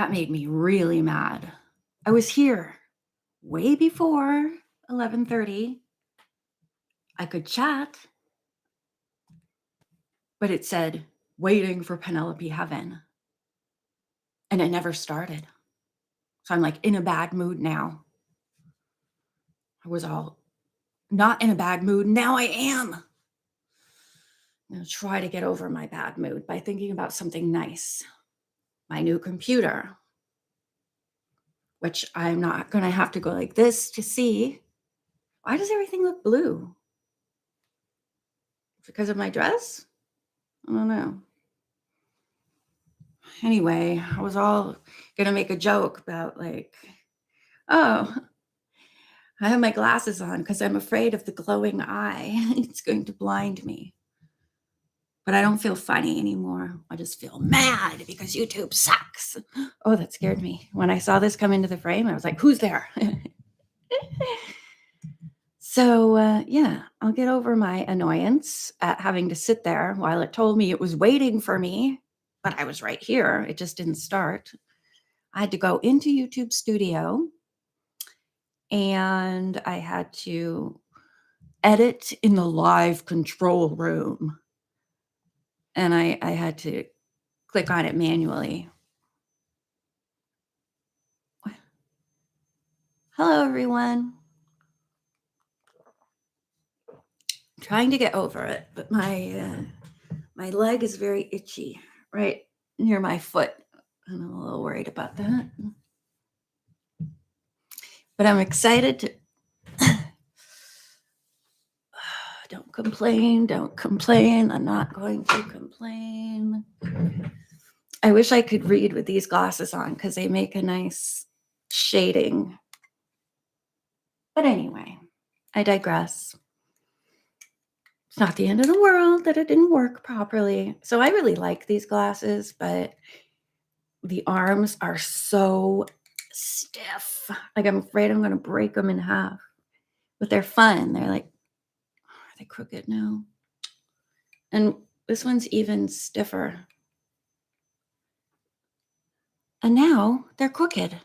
That made me really mad. I was here way before 11:30. I could chat, but it said waiting for Penelope Heaven, and it never started. So I'm like in a bad mood now. I was all not in a bad mood. Now I am. I'm going to try to get over my bad mood by thinking about something nice. My new computer, which I'm not going to have to go like this to see. Why does everything look blue? Because of my dress? I don't know. Anyway, I was all going to make a joke about like, oh, I have my glasses on because I'm afraid of the glowing eye. It's going to blind me. But I don't feel funny anymore. I just feel mad because YouTube sucks. Oh, that scared me. When I saw this come into the frame, I was like, who's there? So, yeah, I'll get over my annoyance at having to sit there while it told me it was waiting for me, but I was right here. It just didn't start. I had to go into YouTube Studio and I had to edit in the live control room. And I had to click on it manually. Hello, everyone. Trying to get over it, but my leg is very itchy right near my foot. And I'm a little worried about that. But I'm excited to don't complain, don't complain. I'm not going to complain. I wish I could read with these glasses on because they make a nice shading. But anyway, I digress. It's not the end of the world that it didn't work properly. So I really like these glasses, but the arms are so stiff. Like I'm afraid I'm going to break them in half. But they're fun. They're like, are they crooked now? And this one's even stiffer. And now they're crooked.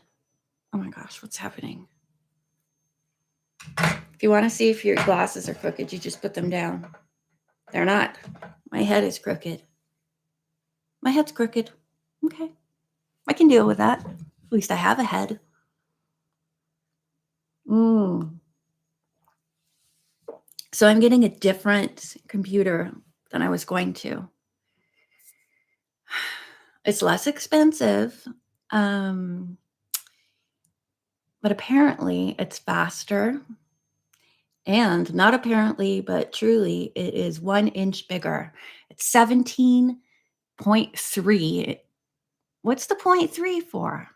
Oh my gosh, what's happening? If you want to see if your glasses are crooked, you just put them down. They're not. My head is crooked. My head's crooked. Okay. I can deal with that. At least I have a head. So I'm getting a different computer than I was going to. It's less expensive, but apparently it's faster. And not apparently, but truly, it is 1 inch bigger. It's 17.3. What's the 0.3 for?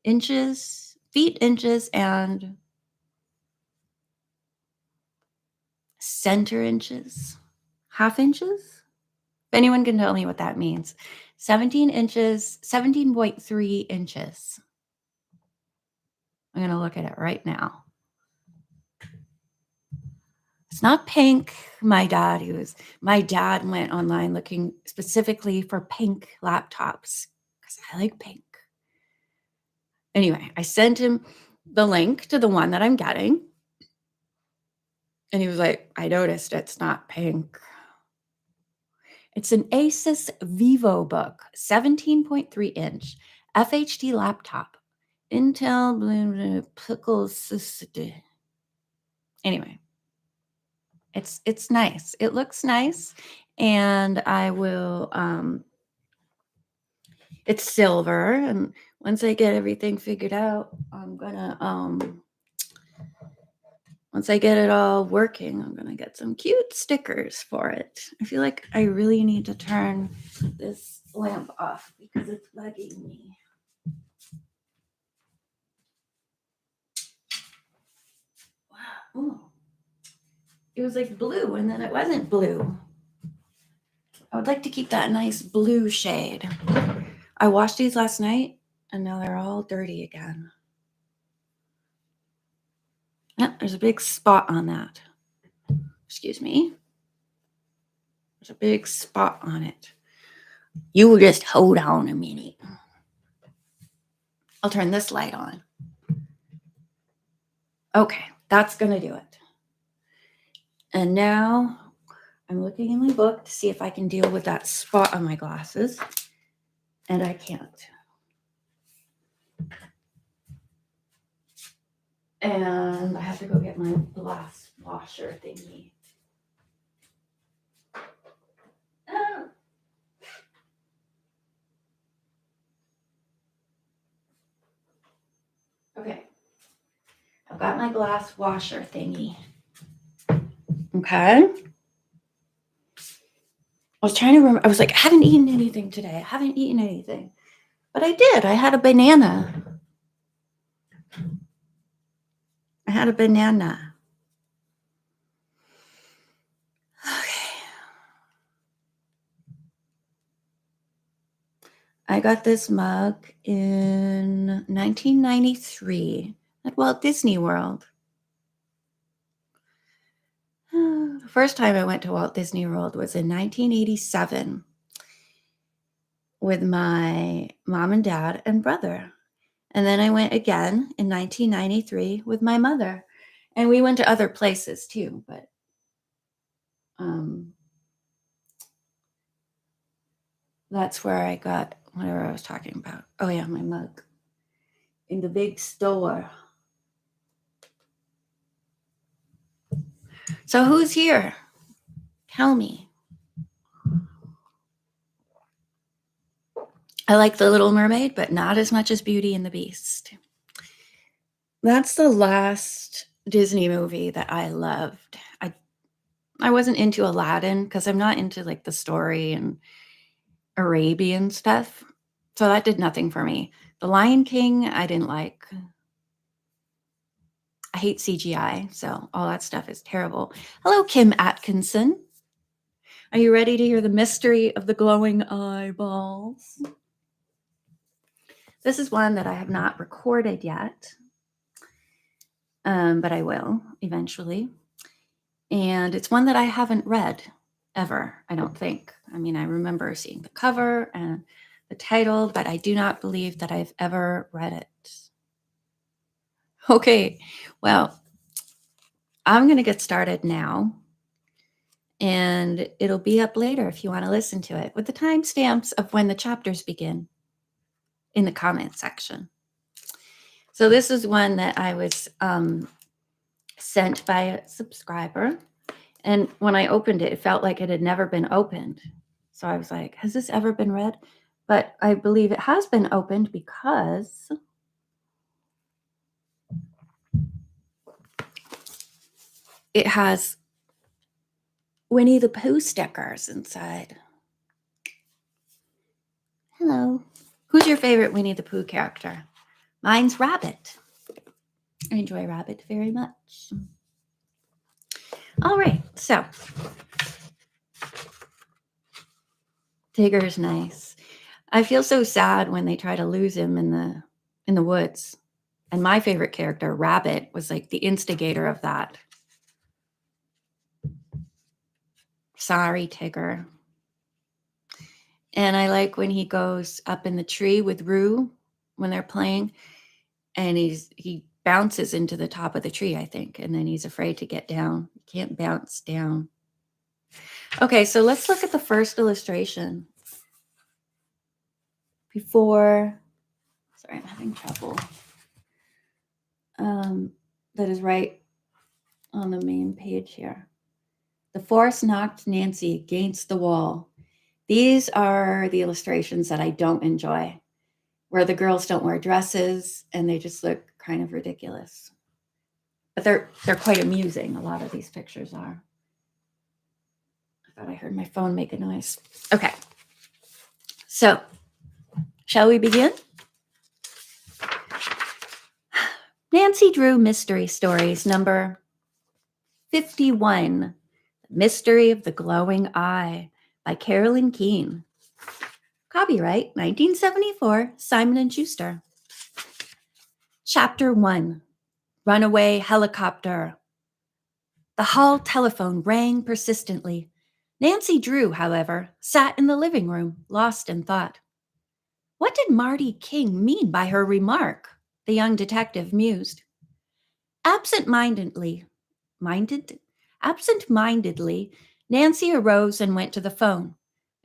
Inches, feet, inches, and center inches, half inches. If anyone can tell me what that means. 17 inches, 17.3 inches. I'm going to look at it right now. It's not pink. My dad went online looking specifically for pink laptops because I like pink. Anyway, I sent him the link to the one that I'm getting. And he was like, I noticed it's not pink. It's an Asus VivoBook, 17.3 inch FHD laptop. Intel Pickles. Anyway, it's nice. It looks nice. And I will it's silver. And once I get everything figured out, I'm gonna once I get it all working, I'm gonna get some cute stickers for it. I feel like I really need to turn this lamp off because it's bugging me. Wow. Ooh. It was like blue and then it wasn't blue. I would like to keep that nice blue shade. I washed these last night and now they're all dirty again. Yep, there's a big spot on that. Excuse me. There's a big spot on it. You just hold on a minute. I'll turn this light on. Okay, that's going to do it. And now I'm looking in my book to see if I can deal with that spot on my glasses. And I can't. And I have to go get my glass washer thingy. Oh. Okay. I've got my glass washer thingy. Okay. I was trying to remember. I was like, I haven't eaten anything today. I haven't eaten anything. But I did. I had a banana. Okay. I got this mug in 1993 at Walt Disney World. The first time I went to Walt Disney World was in 1987 with my mom and dad and brother. And then I went again in 1993 with my mother. And we went to other places too, but that's where I got whatever I was talking about. Oh yeah, my mug. In the big store. So who's here? Tell me. I like The Little Mermaid, but not as much as Beauty and the Beast. That's the last Disney movie that I loved. I wasn't into Aladdin because I'm not into like the story and Arabian stuff. So that did nothing for me. The Lion King, I didn't like. I hate CGI, so all that stuff is terrible. Hello, Kim Atkinson. Are you ready to hear the mystery of the glowing eyeballs? This is one that I have not recorded yet, but I will eventually. And it's one that I haven't read ever, I don't think. I mean, I remember seeing the cover and the title, but I do not believe that I've ever read it. Okay, well, I'm going to get started now, and it'll be up later if you want to listen to it with the timestamps of when the chapters begin in the comment section. So this is one that I was sent by a subscriber, and when I opened it, it felt like it had never been opened. So I was like, has this ever been read? But I believe it has been opened because it has Winnie the Pooh stickers inside. Hello. Who's your favorite Winnie the Pooh character? Mine's Rabbit. I enjoy Rabbit very much. All right, so Tigger's nice. I feel so sad when they try to lose him in the woods. And my favorite character, Rabbit, was like the instigator of that. Sorry, Tigger. And I like when he goes up in the tree with Roo when they're playing, and he bounces into the top of the tree, I think, and then he's afraid to get down. He can't bounce down. Okay, so let's look at the first illustration. Sorry, I'm having trouble. That is right on the main page here. The force knocked Nancy against the wall. These are the illustrations that I don't enjoy, where the girls don't wear dresses and they just look kind of ridiculous. But they're quite amusing. A lot of these pictures are. I thought I heard my phone make a noise. Okay. So, shall we begin? Nancy Drew Mystery Stories, number 51, The Mystery of the Glowing Eye by Carolyn Keene. Copyright 1974, Simon & Schuster. Chapter 1, Runaway Helicopter. The hall telephone rang persistently. Nancy Drew, however, sat in the living room, lost in thought. What did Marty King mean by her remark? The young detective mused. Absent-mindedly, minded, absent-mindedly, Nancy arose and went to the phone.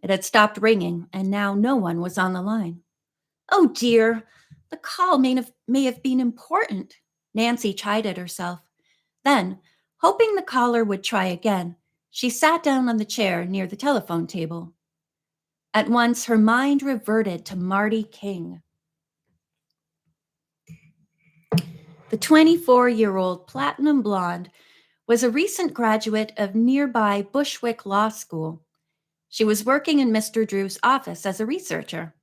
It had stopped ringing, and now no one was on the line. Oh dear, the call may have been important. Nancy chided herself. Then, hoping the caller would try again, she sat down on the chair near the telephone table. At once, her mind reverted to Marty King. The 24-year-old platinum blonde was a recent graduate of nearby Bushwick Law School. She was working in Mr. Drew's office as a researcher.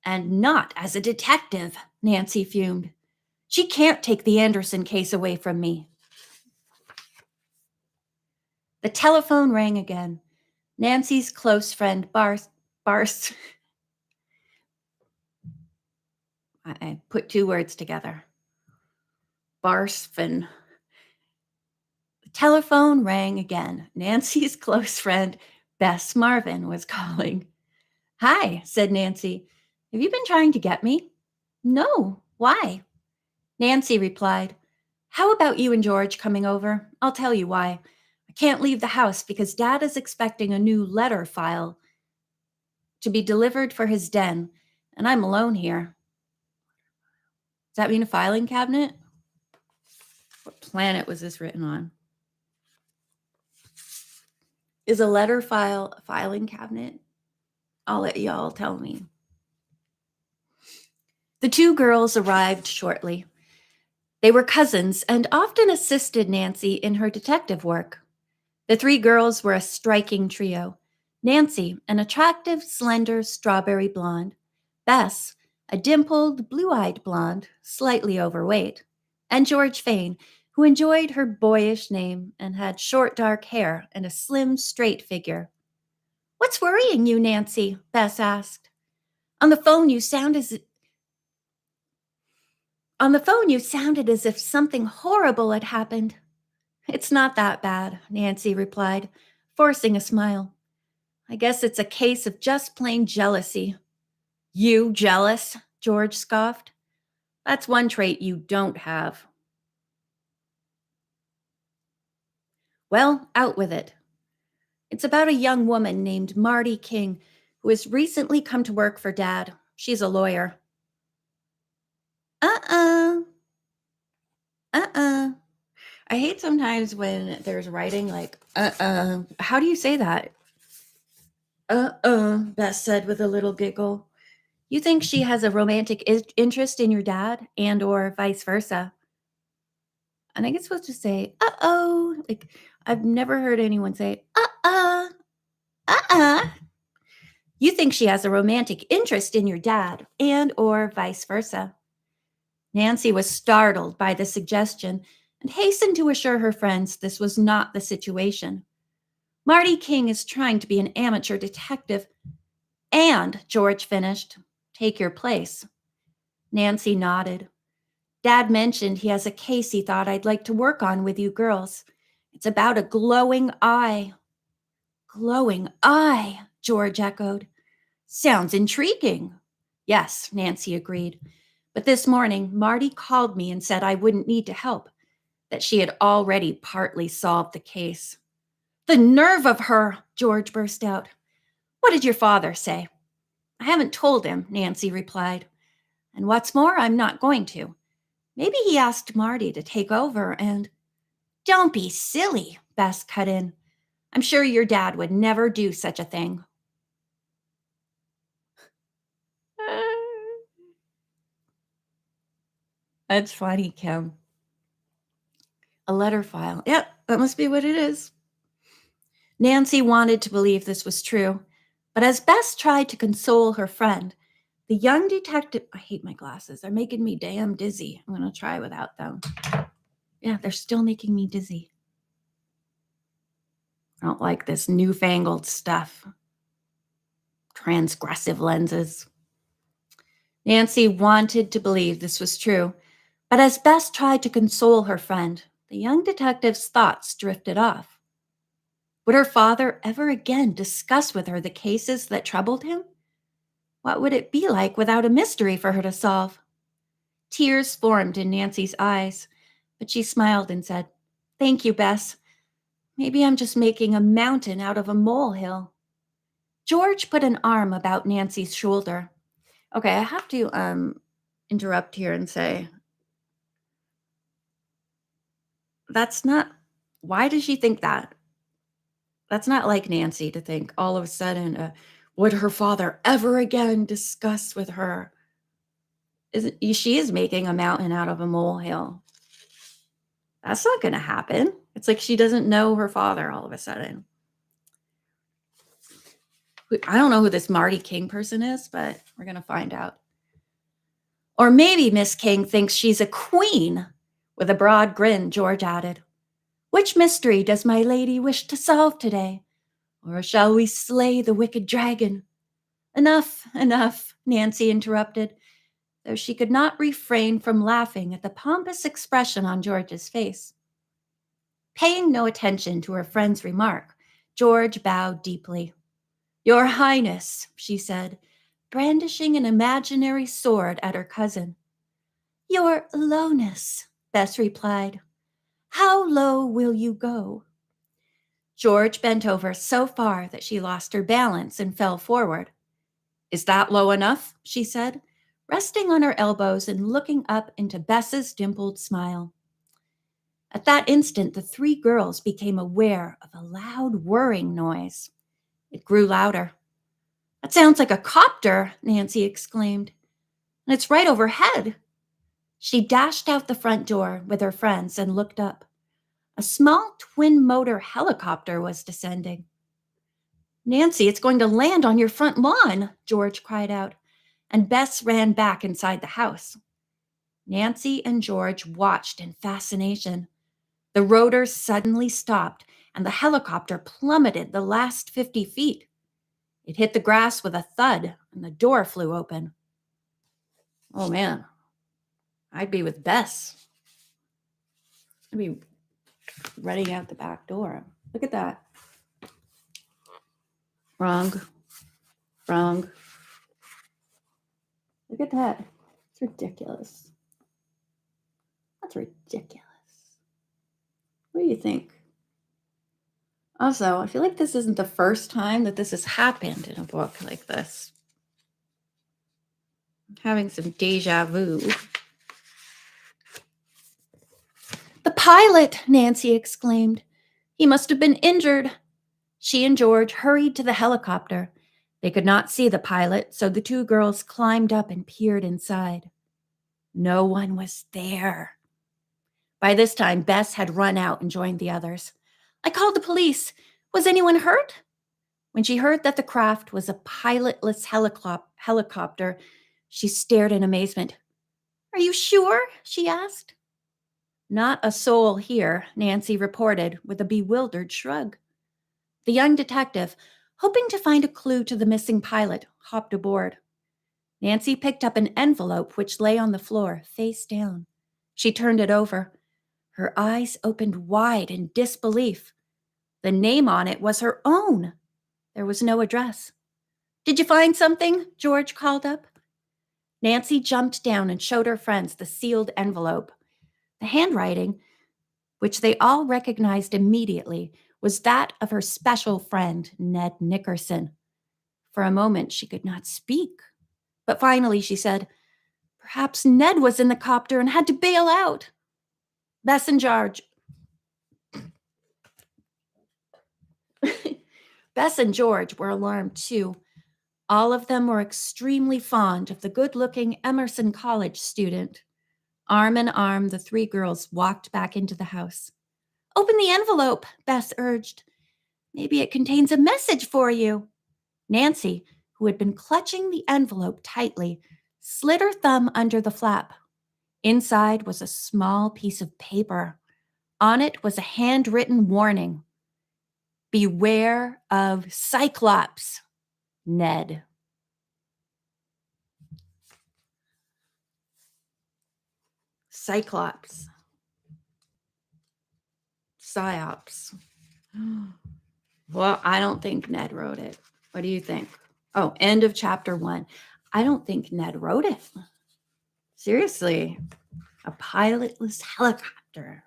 And not as a detective, Nancy fumed. She can't take the Anderson case away from me. The telephone rang again. Nancy's close friend Bars. I put two words together. Barsfin. The telephone rang again. Nancy's close friend Bess Marvin was calling. Hi, said Nancy. Have you been trying to get me? No. Why? Nancy replied, how about you and George coming over? I'll tell you why. I can't leave the house because Dad is expecting a new letter file to be delivered for his den, and I'm alone here. Does that mean a filing cabinet? What planet was this written on? Is a letter file a filing cabinet? I'll let y'all tell me. The two girls arrived shortly. They were cousins and often assisted Nancy in her detective work. The three girls were a striking trio. Nancy, an attractive, slender strawberry blonde. Bess, a dimpled, blue-eyed blonde, slightly overweight. And George Fane, who enjoyed her boyish name and had short dark hair and a slim, straight figure. What's worrying you, Nancy? Bess asked. On the phone you sounded as if something horrible had happened. It's not that bad, Nancy replied, forcing a smile. I guess it's a case of just plain jealousy. You jealous? George scoffed. That's one trait you don't have. Well, out with it. It's about a young woman named Marty King who has recently come to work for Dad. She's a lawyer. Uh-uh. Uh-uh. I hate sometimes when there's writing like, How do you say that? Bess said with a little giggle. You think she has a romantic interest in your dad and or vice versa. And I get supposed to say, uh-oh. Like, I've never heard anyone say, uh-uh, uh-uh. You think she has a romantic interest in your dad and or vice versa. Nancy was startled by the suggestion and hastened to assure her friends this was not the situation. Marty King is trying to be an amateur detective. And, George finished, take your place. Nancy nodded. Dad mentioned he has a case he thought I'd like to work on with you girls. It's about a glowing eye. Glowing eye, George echoed. Sounds intriguing. Yes, Nancy agreed. But this morning, Marty called me and said I wouldn't need to help, that she had already partly solved the case. The nerve of her, George burst out. What did your father say? I haven't told him, Nancy replied. And what's more, I'm not going to. Maybe he asked Marty to take over and... Don't be silly, Bess cut in. I'm sure your dad would never do such a thing. That's funny, Kim. A letter file. Yep, that must be what it is. Nancy wanted to believe this was true, but as Bess tried to console her friend, the young detective... I hate my glasses. They're making me damn dizzy. I'm going to try without them. Yeah, they're still making me dizzy. I don't like this newfangled stuff. Transgressive lenses. Nancy wanted to believe this was true, but as Bess tried to console her friend, the young detective's thoughts drifted off. Would her father ever again discuss with her the cases that troubled him? What would it be like without a mystery for her to solve? Tears formed in Nancy's eyes, but she smiled and said, "Thank you, Bess. Maybe I'm just making a mountain out of a molehill." George put an arm about Nancy's shoulder. Okay, I have to interrupt here and say, that's not, why does she think that? That's not like Nancy to think all of a sudden, would her father ever again discuss with her? She is making a mountain out of a molehill. That's not going to happen. It's like she doesn't know her father all of a sudden. I don't know who this Marty King person is, but we're going to find out. Or maybe Miss King thinks she's a queen. With a broad grin, George added, "Which mystery does my lady wish to solve today? Or shall we slay the wicked dragon?" "Enough, enough," Nancy interrupted, though she could not refrain from laughing at the pompous expression on George's face. Paying no attention to her friend's remark, George bowed deeply. "Your Highness," she said, brandishing an imaginary sword at her cousin. "Your Lowness," Bess replied. "How low will you go?" George bent over so far that she lost her balance and fell forward. "Is that low enough?" she said, resting on her elbows and looking up into Bess's dimpled smile. At that instant, the three girls became aware of a loud whirring noise. It grew louder. "That sounds like a copter," Nancy exclaimed. "And it's right overhead." She dashed out the front door with her friends and looked up. A small twin-motor helicopter was descending. "Nancy, it's going to land on your front lawn," George cried out, and Bess ran back inside the house. Nancy and George watched in fascination. The rotors suddenly stopped, and the helicopter plummeted the last 50 feet. It hit the grass with a thud, and the door flew open. Oh man, I'd be with Bess. I'd be running out the back door. Look at that. Wrong. Wrong. Look at that. It's ridiculous. That's ridiculous. What do you think? Also, I feel like this isn't the first time that this has happened in a book like this. I'm having some deja vu. "The pilot!" Nancy exclaimed. "He must have been injured." She and George hurried to the helicopter. They could not see the pilot, so the two girls climbed up and peered inside. No one was there. By this time, Bess had run out and joined the others. "I called the police. Was anyone hurt?" When she heard that the craft was a pilotless helicopter, she stared in amazement. "Are you sure?" she asked. "Not a soul here," Nancy reported with a bewildered shrug. The young detective, hoping to find a clue to the missing pilot, hopped aboard. Nancy picked up an envelope which lay on the floor, face down. She turned it over. Her eyes opened wide in disbelief. The name on it was her own. There was no address. "Did you find something?" George called up. Nancy jumped down and showed her friends the sealed envelope. The handwriting, which they all recognized immediately, was that of her special friend, Ned Nickerson. For a moment, she could not speak. But finally, she said, "Perhaps Ned was in the copter and had to bail out." Bess and George. Bess and George were alarmed too. All of them were extremely fond of the good-looking Emerson College student. Arm in arm, the three girls walked back into the house. "Open the envelope," Bess urged. "Maybe it contains a message for you." Nancy, who had been clutching the envelope tightly, slid her thumb under the flap. Inside was a small piece of paper. On it was a handwritten warning. "Beware of Cyclops, Ned." Cyclops. Psyops. Well, I don't think Ned wrote it. What do you think? Oh, end of chapter 1. I don't think Ned wrote it. Seriously. A pilotless helicopter.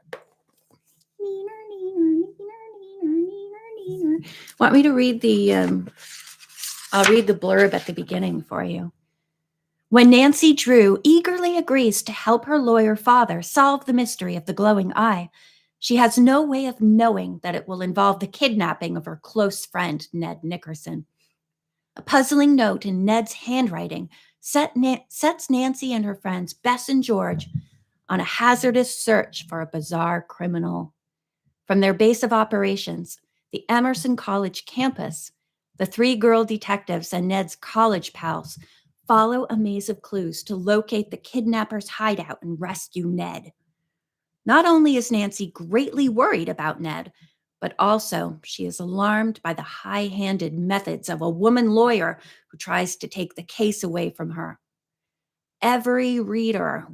Want me to read the I'll read the blurb at the beginning for you. When Nancy Drew eagerly agrees to help her lawyer father solve the mystery of the glowing eye, she has no way of knowing that it will involve the kidnapping of her close friend, Ned Nickerson. A puzzling note in Ned's handwriting sets Nancy and her friends, Bess and George, on a hazardous search for a bizarre criminal. From their base of operations, the Emerson College campus, the three girl detectives and Ned's college pals follow a maze of clues to locate the kidnapper's hideout and rescue Ned. Not only is Nancy greatly worried about Ned, but also she is alarmed by the high-handed methods of a woman lawyer who tries to take the case away from her. Every reader,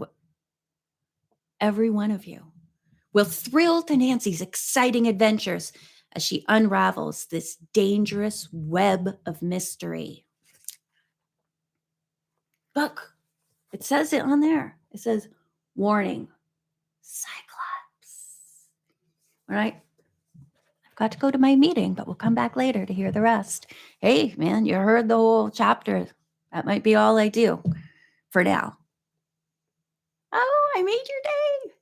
every one of you, will thrill to Nancy's exciting adventures as she unravels this dangerous web of mystery. Look, it says it on there. It says, warning, Cyclops. All right. I've got to go to my meeting, but we'll come back later to hear the rest. Hey, man, you heard the whole chapter. That might be all I do for now. Oh, I made your day.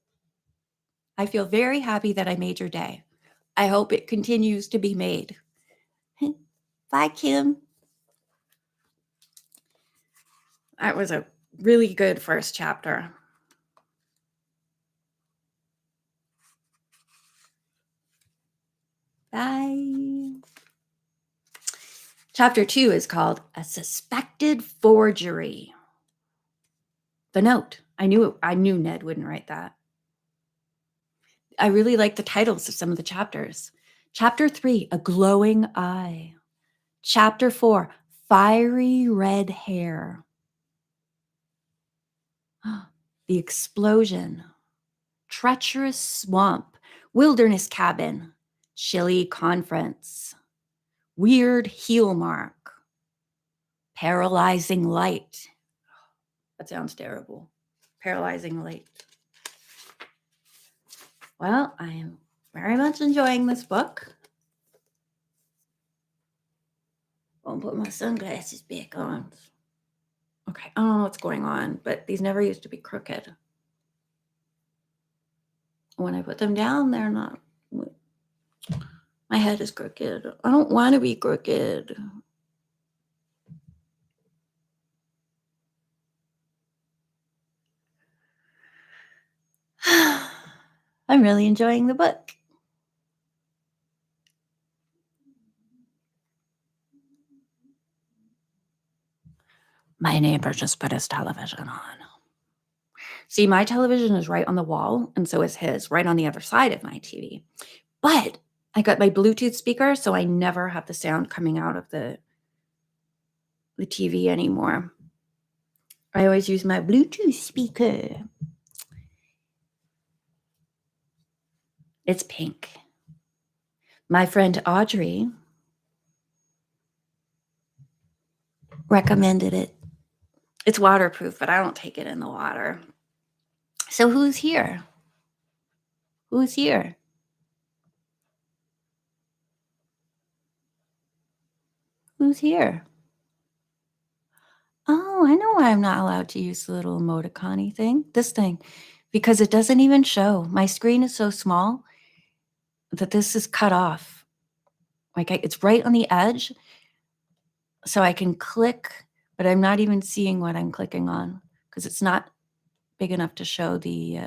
I feel very happy that I made your day. I hope it continues to be made. Bye, Kim. That was a really good first chapter. Bye. Chapter 2 is called A Suspected Forgery. The note. I knew Ned wouldn't write that. I really like the titles of some of the chapters. Chapter 3, A Glowing Eye. Chapter 4, Fiery Red Hair. The Explosion. Treacherous Swamp. Wilderness Cabin. Chilly Conference. Weird Heel Mark. Paralyzing Light. That sounds terrible. Paralyzing Light. Well, I am very much enjoying this book. I'll put my sunglasses back on. Okay, I don't know what's going on, but these never used to be crooked. When I put them down, they're not. My head is crooked. I don't want to be crooked. I'm really enjoying the book. My neighbor just put his television on. See, my television is right on the wall, and so is his, right on the other side of my TV. But I got my Bluetooth speaker, so I never have the sound coming out of the TV anymore. I always use my Bluetooth speaker. It's pink. My friend Audrey recommended it. It's waterproof, but I don't take it in the water. So who's here? Who's here? Who's here? Oh, I know why I'm not allowed to use the little emoticon-y thing. This thing. Because it doesn't even show. My screen is so small that this is cut off. Like it's right on the edge. So I can click, but I'm not even seeing what I'm clicking on because it's not big enough to show the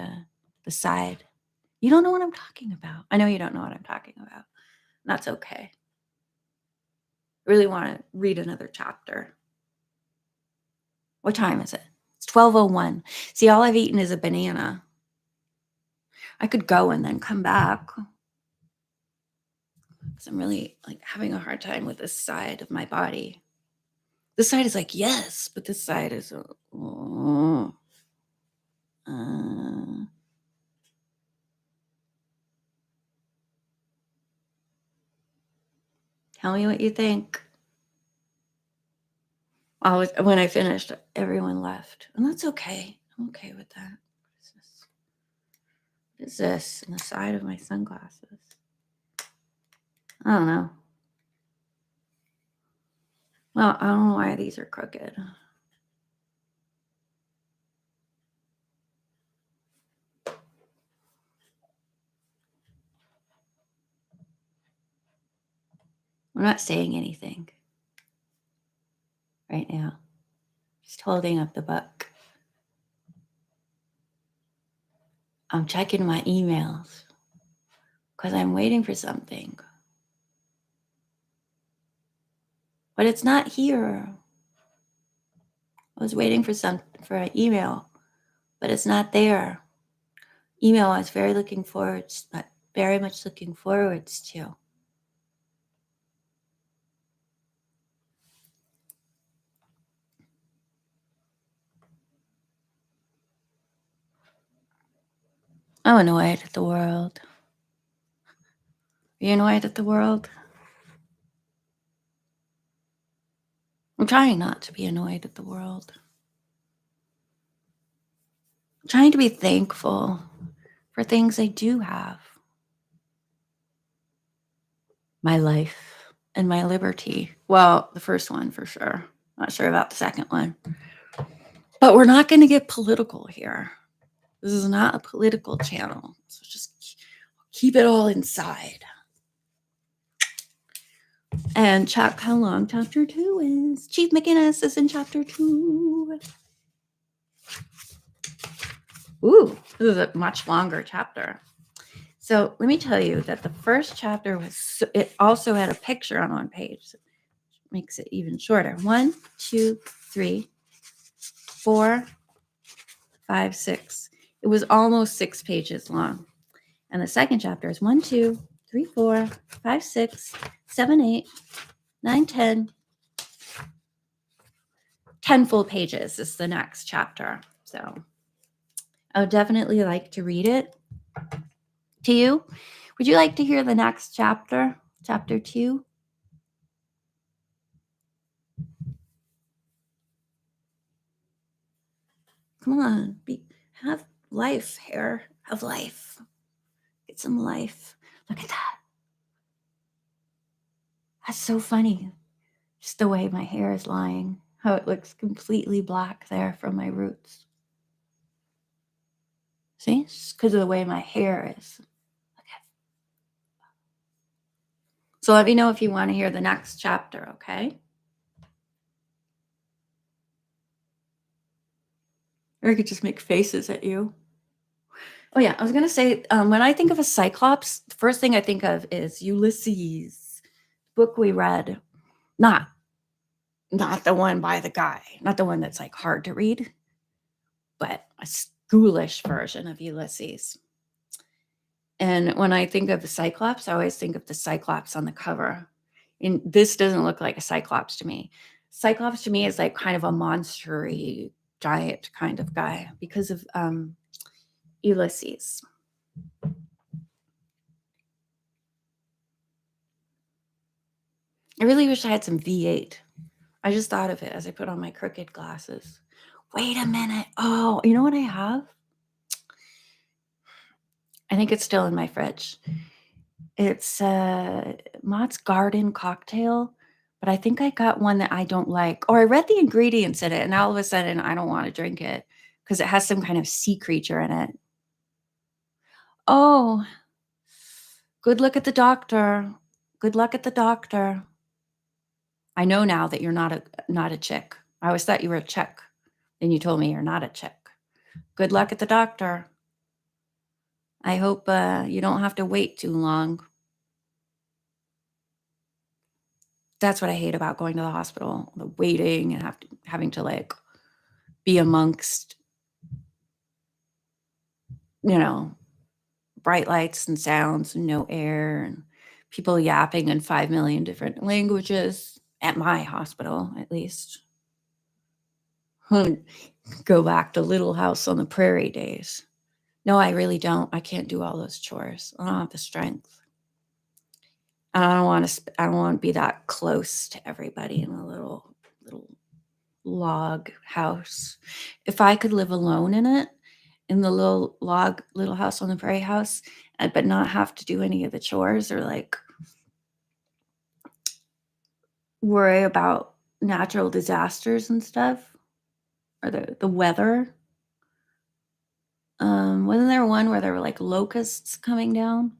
side. You don't know what I'm talking about. I know you don't know what I'm talking about. That's okay. I really want to read another chapter. What time is it? It's 12:01. See, all I've eaten is a banana. I could go and then come back. Because I'm really like having a hard time with this side of my body. This side is like, yes, but this side is tell me what you think. When I finished, everyone left, and that's okay. I'm okay with that. What is this? What is this in the side of my sunglasses? I don't know. Well, I don't know why these are crooked. I'm not saying anything right now. Just holding up the book. I'm checking my emails because I'm waiting for something. But it's not here. I was waiting for an email, but it's not there. Email I was very much looking forwards to. I'm annoyed at the world. Are you annoyed at the world? I'm trying not to be annoyed at the world. I'm trying to be thankful for things I do have. My life and my liberty. Well, the first one for sure. Not sure about the second one. But we're not going to get political here. This is not a political channel. So just keep it all inside. And check how long chapter 2 is. Chief McGinnis is in chapter 2. Ooh, this is a much longer chapter. So let me tell you that the first chapter it also had a picture on one page. So it makes it even shorter. 1, 2, 3, 4, 5, 6. It was almost 6 pages long. And the second chapter is 1, 2, 3, 4, 5, 6, 7, 8, 9, 10. 10 full pages is the next chapter. So I would definitely like to read it to you. Would you like to hear the next chapter, chapter 2? Come on, have life, hair. Have life. Get some life. Look at that. That's so funny. Just the way my hair is lying, how it looks completely black there from my roots. See? It's because of the way my hair is. Okay. So let me know if you want to hear the next chapter, okay? Or I could just make faces at you. Oh, yeah. I was going to say, when I think of a Cyclops, the first thing I think of is Ulysses, book we read. Not the one by the guy, not the one that's like hard to read, but a schoolish version of Ulysses. And when I think of the Cyclops, I always think of the Cyclops on the cover. And this doesn't look like a Cyclops to me. Cyclops to me is like kind of a monstery, giant kind of guy because of Ulysses. I really wish I had some V8. I just thought of it as I put on my crooked glasses. Wait a minute. Oh, you know what I have? I think it's still in my fridge. It's Mott's Garden cocktail, but I think I got one that I don't like. Or I read the ingredients in it, and all of a sudden I don't want to drink it because it has some kind of sea creature in it. Oh, good luck at the doctor. Good luck at the doctor. I know now that you're not a chick. I always thought you were a chick. Then you told me you're not a chick. Good luck at the doctor. I hope you don't have to wait too long. That's what I hate about going to the hospital, the waiting and having to like be amongst, bright lights and sounds and no air and people yapping in 5 million different languages at my hospital, at least. Go back to Little House on the Prairie days. No, I really don't. I can't do all those chores. I don't have the strength. And I don't want to be that close to everybody in a little log house. If I could live alone in it, in the little house on the prairie house, but not have to do any of the chores or like worry about natural disasters and stuff or the weather. Wasn't there one where there were like locusts coming down?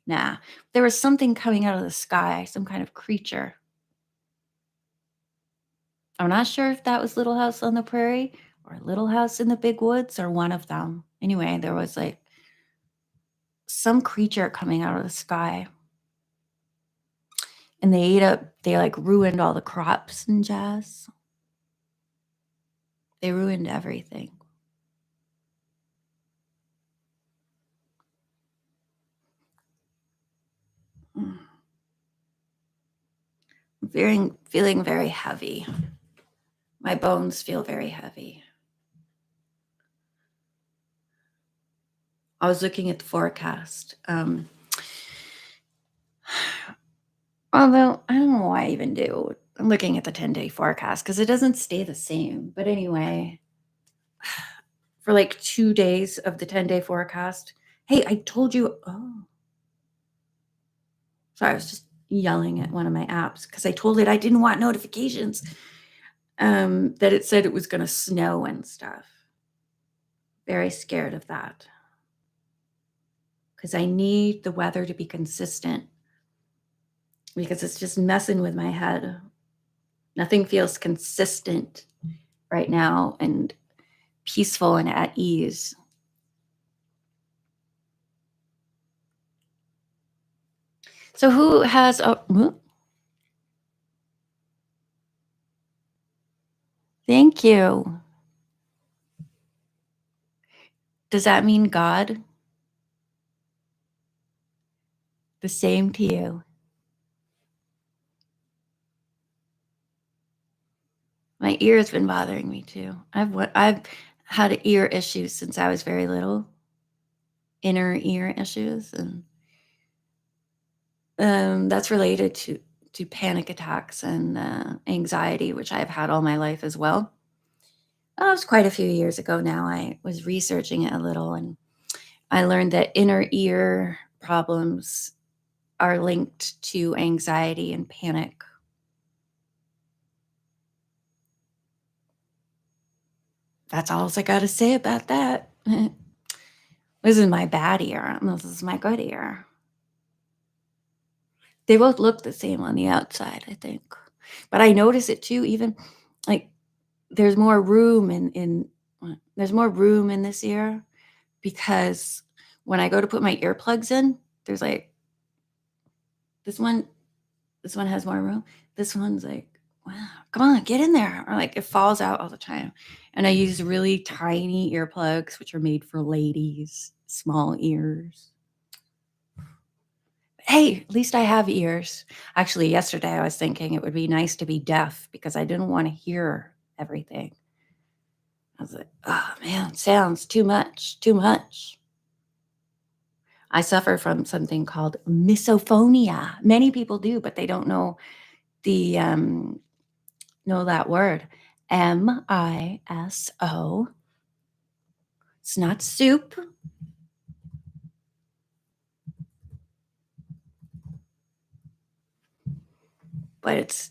Nah, there was something coming out of the sky, some kind of creature. I'm not sure if that was Little House on the Prairie or Little House in the Big Woods or one of them. Anyway, there was like some creature coming out of the sky. And they like ruined all the crops and jazz. They ruined everything. Mm. Feeling very heavy. My bones feel very heavy. I was looking at the forecast. Although I don't know why I even do. I'm looking at the 10-day forecast because it doesn't stay the same. But anyway, for like 2 days of the 10-day forecast. Hey, I told you. Oh, sorry, I was just yelling at one of my apps because I told it I didn't want notifications. That it said it was going to snow and stuff. Very scared of that because I need the weather to be consistent because it's just messing with my head. Nothing feels consistent right now and peaceful and at ease. So who has a thank you. Does that mean God? The same to you. My ear has been bothering me too. I've had ear issues since I was very little. Inner ear issues, and that's related to panic attacks and anxiety, which I've had all my life as well. Oh, it was quite a few years ago now. I was researching it a little, and I learned that inner ear problems are linked to anxiety and panic. That's all I got to say about that. This is my bad ear. And this is my good ear. They both look the same on the outside, I think. But I notice it too, even like there's more room there's more room in this ear because when I go to put my earplugs in, there's like this one has more room. This one's like, wow, come on, get in there. Or like it falls out all the time. And I use really tiny earplugs, which are made for ladies, small ears. Hey, at least I have ears. Actually, yesterday I was thinking it would be nice to be deaf because I didn't want to hear everything. I was like, oh man, sounds too much, too much. I suffer from something called misophonia. Many people do, but they don't know the know that word. MISO. It's not soup. But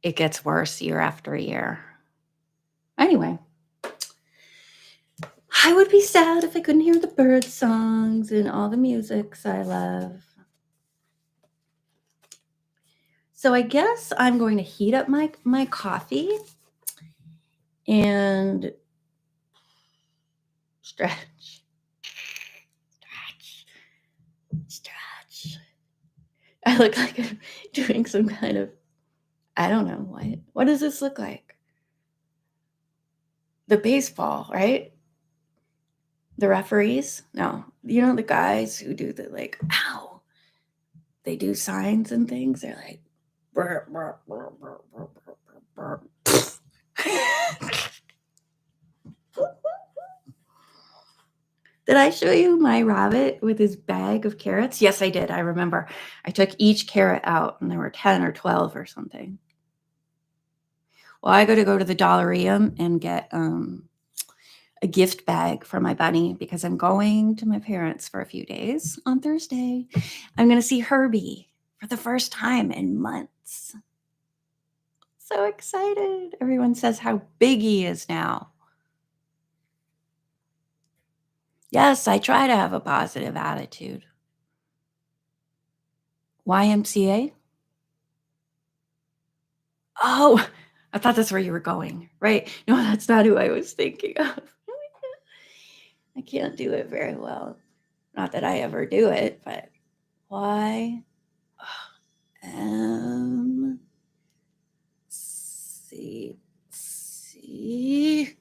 it gets worse year after year. Anyway, I would be sad if I couldn't hear the bird songs and all the musics I love. So I guess I'm going to heat up my coffee and stretch. I look like I'm doing some kind of, I don't know what. What does this look like? The baseball, right? The referees? No. You know the guys who do the like, ow. They do signs and things. They're like, burr, burr, burr, burr, burr, burr, burr. Did I show you my rabbit with his bag of carrots? Yes, I did. I remember. I took each carrot out and there were 10 or 12 or something. Well, I got to go to the Dollarium and get a gift bag for my bunny because I'm going to my parents for a few days on Thursday. I'm going to see Herbie for the first time in months. So excited. Everyone says how big he is now. Yes, I try to have a positive attitude. YMCA? Oh, I thought that's where you were going, right? No, that's not who I was thinking of. I can't do it very well. Not that I ever do it, but Y M C C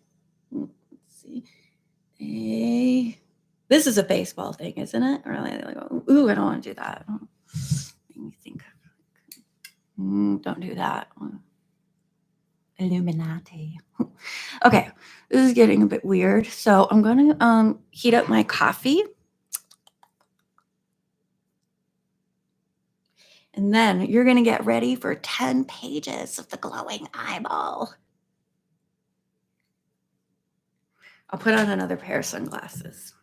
A. This is a baseball thing, isn't it? Or like, ooh, I don't want to do that. Make me think. Don't do that. Illuminati. Okay, this is getting a bit weird. So I'm going to heat up my coffee. And then you're going to get ready for 10 pages of the glowing eyeball. I'll put on another pair of sunglasses.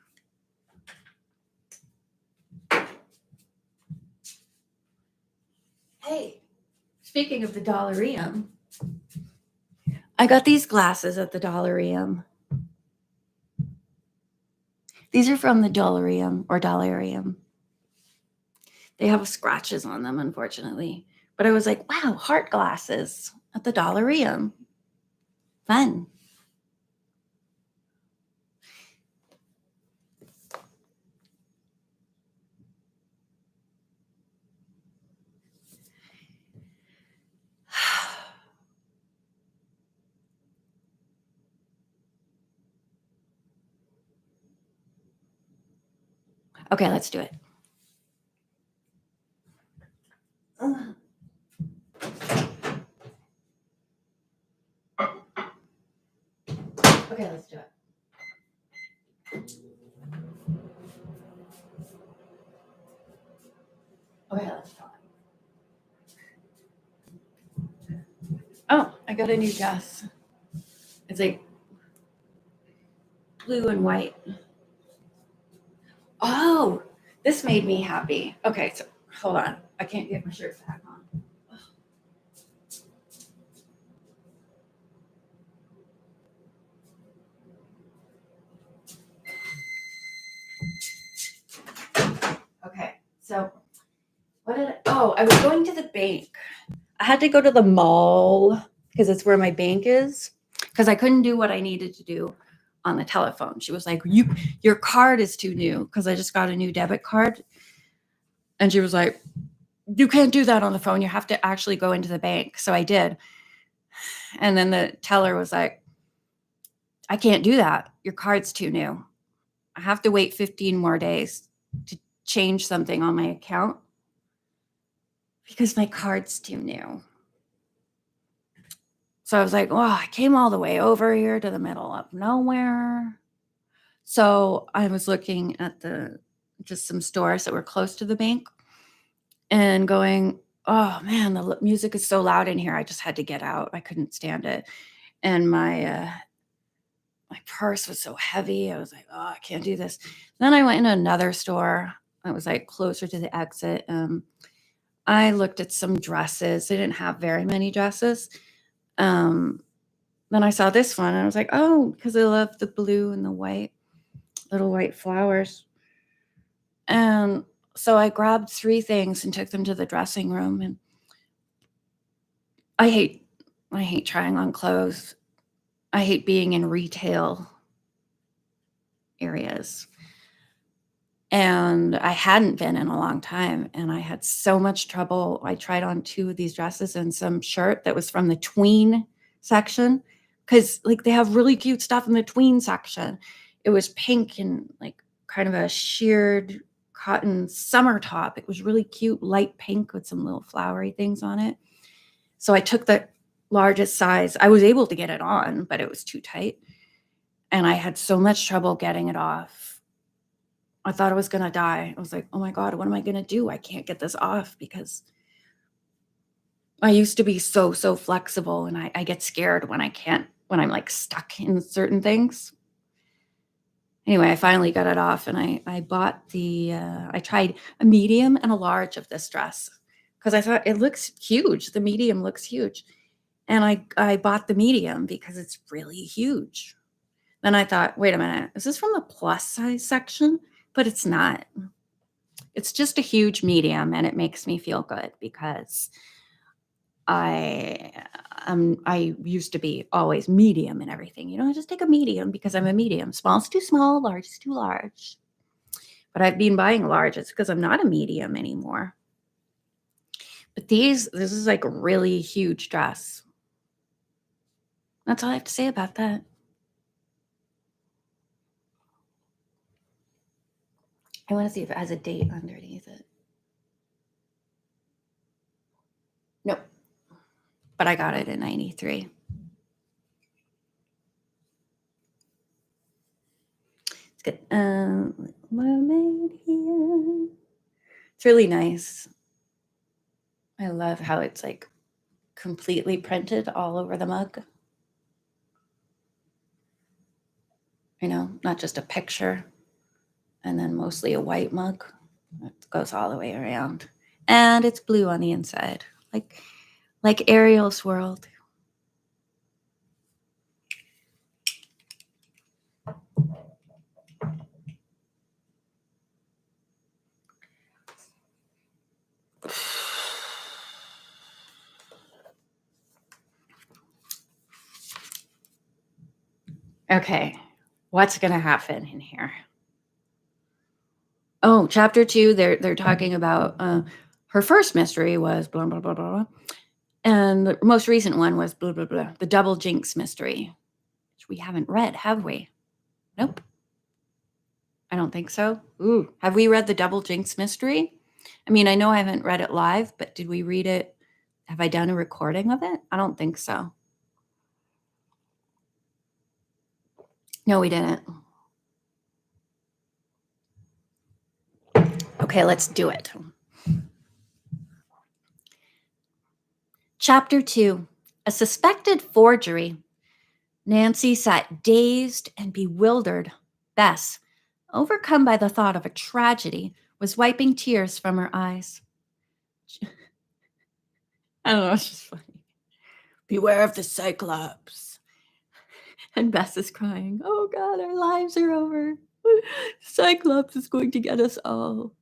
Hey, speaking of the Dollarium, I got these glasses at the Dollarium. These are from the Dollarium or Dollarium. They have scratches on them, unfortunately. But I was like, wow, heart glasses at the Dollarium. Fun. Okay, let's do it. Okay, let's do it. Okay, let's talk. Oh, I got a new dress. It's like blue and white. Oh, this made me happy. Okay, so hold on. I can't get my shirt back on. Okay, so I was going to the bank. I had to go to the mall because it's where my bank is because I couldn't do what I needed to do on the telephone. She was like, your card is too new because I just got a new debit card. And she was like, you can't do that on the phone. You have to actually go into the bank. So I did. And then the teller was like, I can't do that. Your card's too new. I have to wait 15 more days to change something on my account because my card's too new. So I was like, oh, I came all the way over here to the middle of nowhere. So I was looking at just some stores that were close to the bank and going, oh man, the music is so loud in here. I just had to get out. I couldn't stand it. And my purse was so heavy. I was like, oh, I can't do this. Then I went in another store that was like closer to the exit. I looked at some dresses. They didn't have very many dresses. Then I saw this one and I was like, oh, because I love the blue and the white, little white flowers. And so I grabbed 3 things and took them to the dressing room. And I hate trying on clothes. I hate being in retail areas. And I hadn't been in a long time. And I had so much trouble. I tried on 2 of these dresses and some shirt that was from the tween section. Because like they have really cute stuff in the tween section. It was pink and like kind of a sheared cotton summer top. It was really cute, light pink with some little flowery things on it. So I took the largest size. I was able to get it on, but it was too tight. And I had so much trouble getting it off. I thought I was going to die. I was like, oh my God, what am I going to do? I can't get this off because I used to be so flexible, and I get scared when I'm like stuck in certain things. Anyway, I finally got it off, and I bought I tried a medium and a large of this dress because I thought it looks huge. The medium looks huge. And I bought the medium because it's really huge. Then I thought, wait a minute, is this from the plus size section? But it's not. It's just a huge medium, and it makes me feel good because I I used to be always medium and everything. I just take a medium because I'm a medium. Small's too small, large is too large. But I've been buying larges because I'm not a medium anymore. But this is like a really huge dress. That's all I have to say about that. I want to see if it has a date underneath it. Nope. But I got it in 93. It's good. Mermaid here. It's really nice. I love how it's like completely printed all over the mug. Not just a picture and then mostly a white mug. It goes all the way around. And it's blue on the inside, like Ariel's world. Okay, what's gonna happen in here? Oh, chapter 2, they're talking about her first mystery was blah blah blah blah blah, and the most recent one was blah blah blah, the double jinx mystery, which we haven't read, have we? Nope, I don't think so. Ooh, have we read the double jinx mystery? I mean, I know I haven't read it live, but did we read it? Have I done a recording of it? I don't think so. No, we didn't. Okay, let's do it. Chapter 2, a suspected forgery. Nancy sat dazed and bewildered. Bess, overcome by the thought of a tragedy, was wiping tears from her eyes. I don't know, it's just funny. Beware of the Cyclops. And Bess is crying, oh God, our lives are over. Cyclops is going to get us all.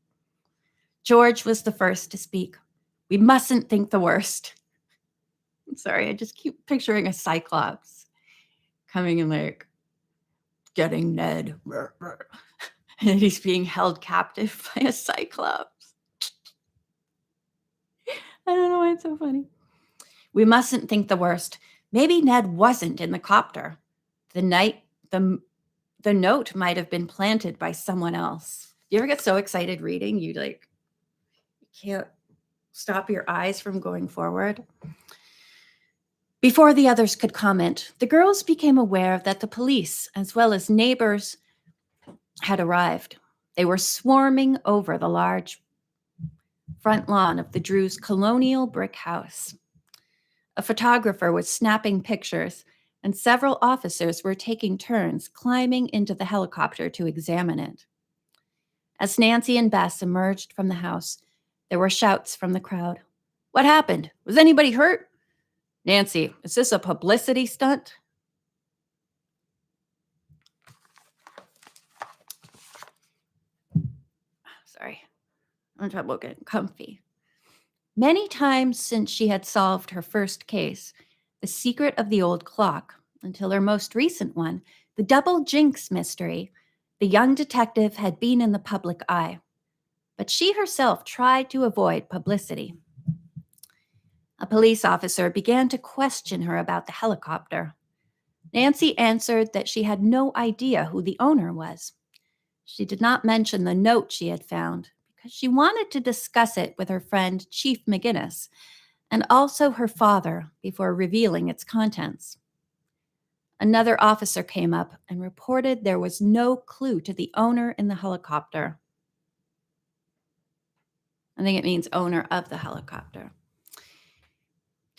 George was the first to speak. We mustn't think the worst. I'm sorry, I just keep picturing a Cyclops coming and like getting Ned. And he's being held captive by a Cyclops. I don't know why it's so funny. We mustn't think the worst. Maybe Ned wasn't in the copter. The note might have been planted by someone else. You ever get so excited reading you can't stop your eyes from going forward? Before the others could comment, the girls became aware that the police, as well as neighbors, had arrived. They were swarming over the large front lawn of the Drews' colonial brick house. A photographer was snapping pictures, and several officers were taking turns climbing into the helicopter to examine it. As Nancy and Bess emerged from the house, there were shouts from the crowd. What happened? Was anybody hurt? Nancy, is this a publicity stunt? Sorry, I'm in trouble getting comfy. Many times since she had solved her first case, The Secret of the Old Clock, until her most recent one, the Double Jinx mystery, the young detective had been in the public eye. But she herself tried to avoid publicity. A police officer began to question her about the helicopter. Nancy answered that she had no idea who the owner was. She did not mention the note she had found because she wanted to discuss it with her friend Chief McGinnis and also her father before revealing its contents. Another officer came up and reported there was no clue to the owner in the helicopter. I think it means owner of the helicopter.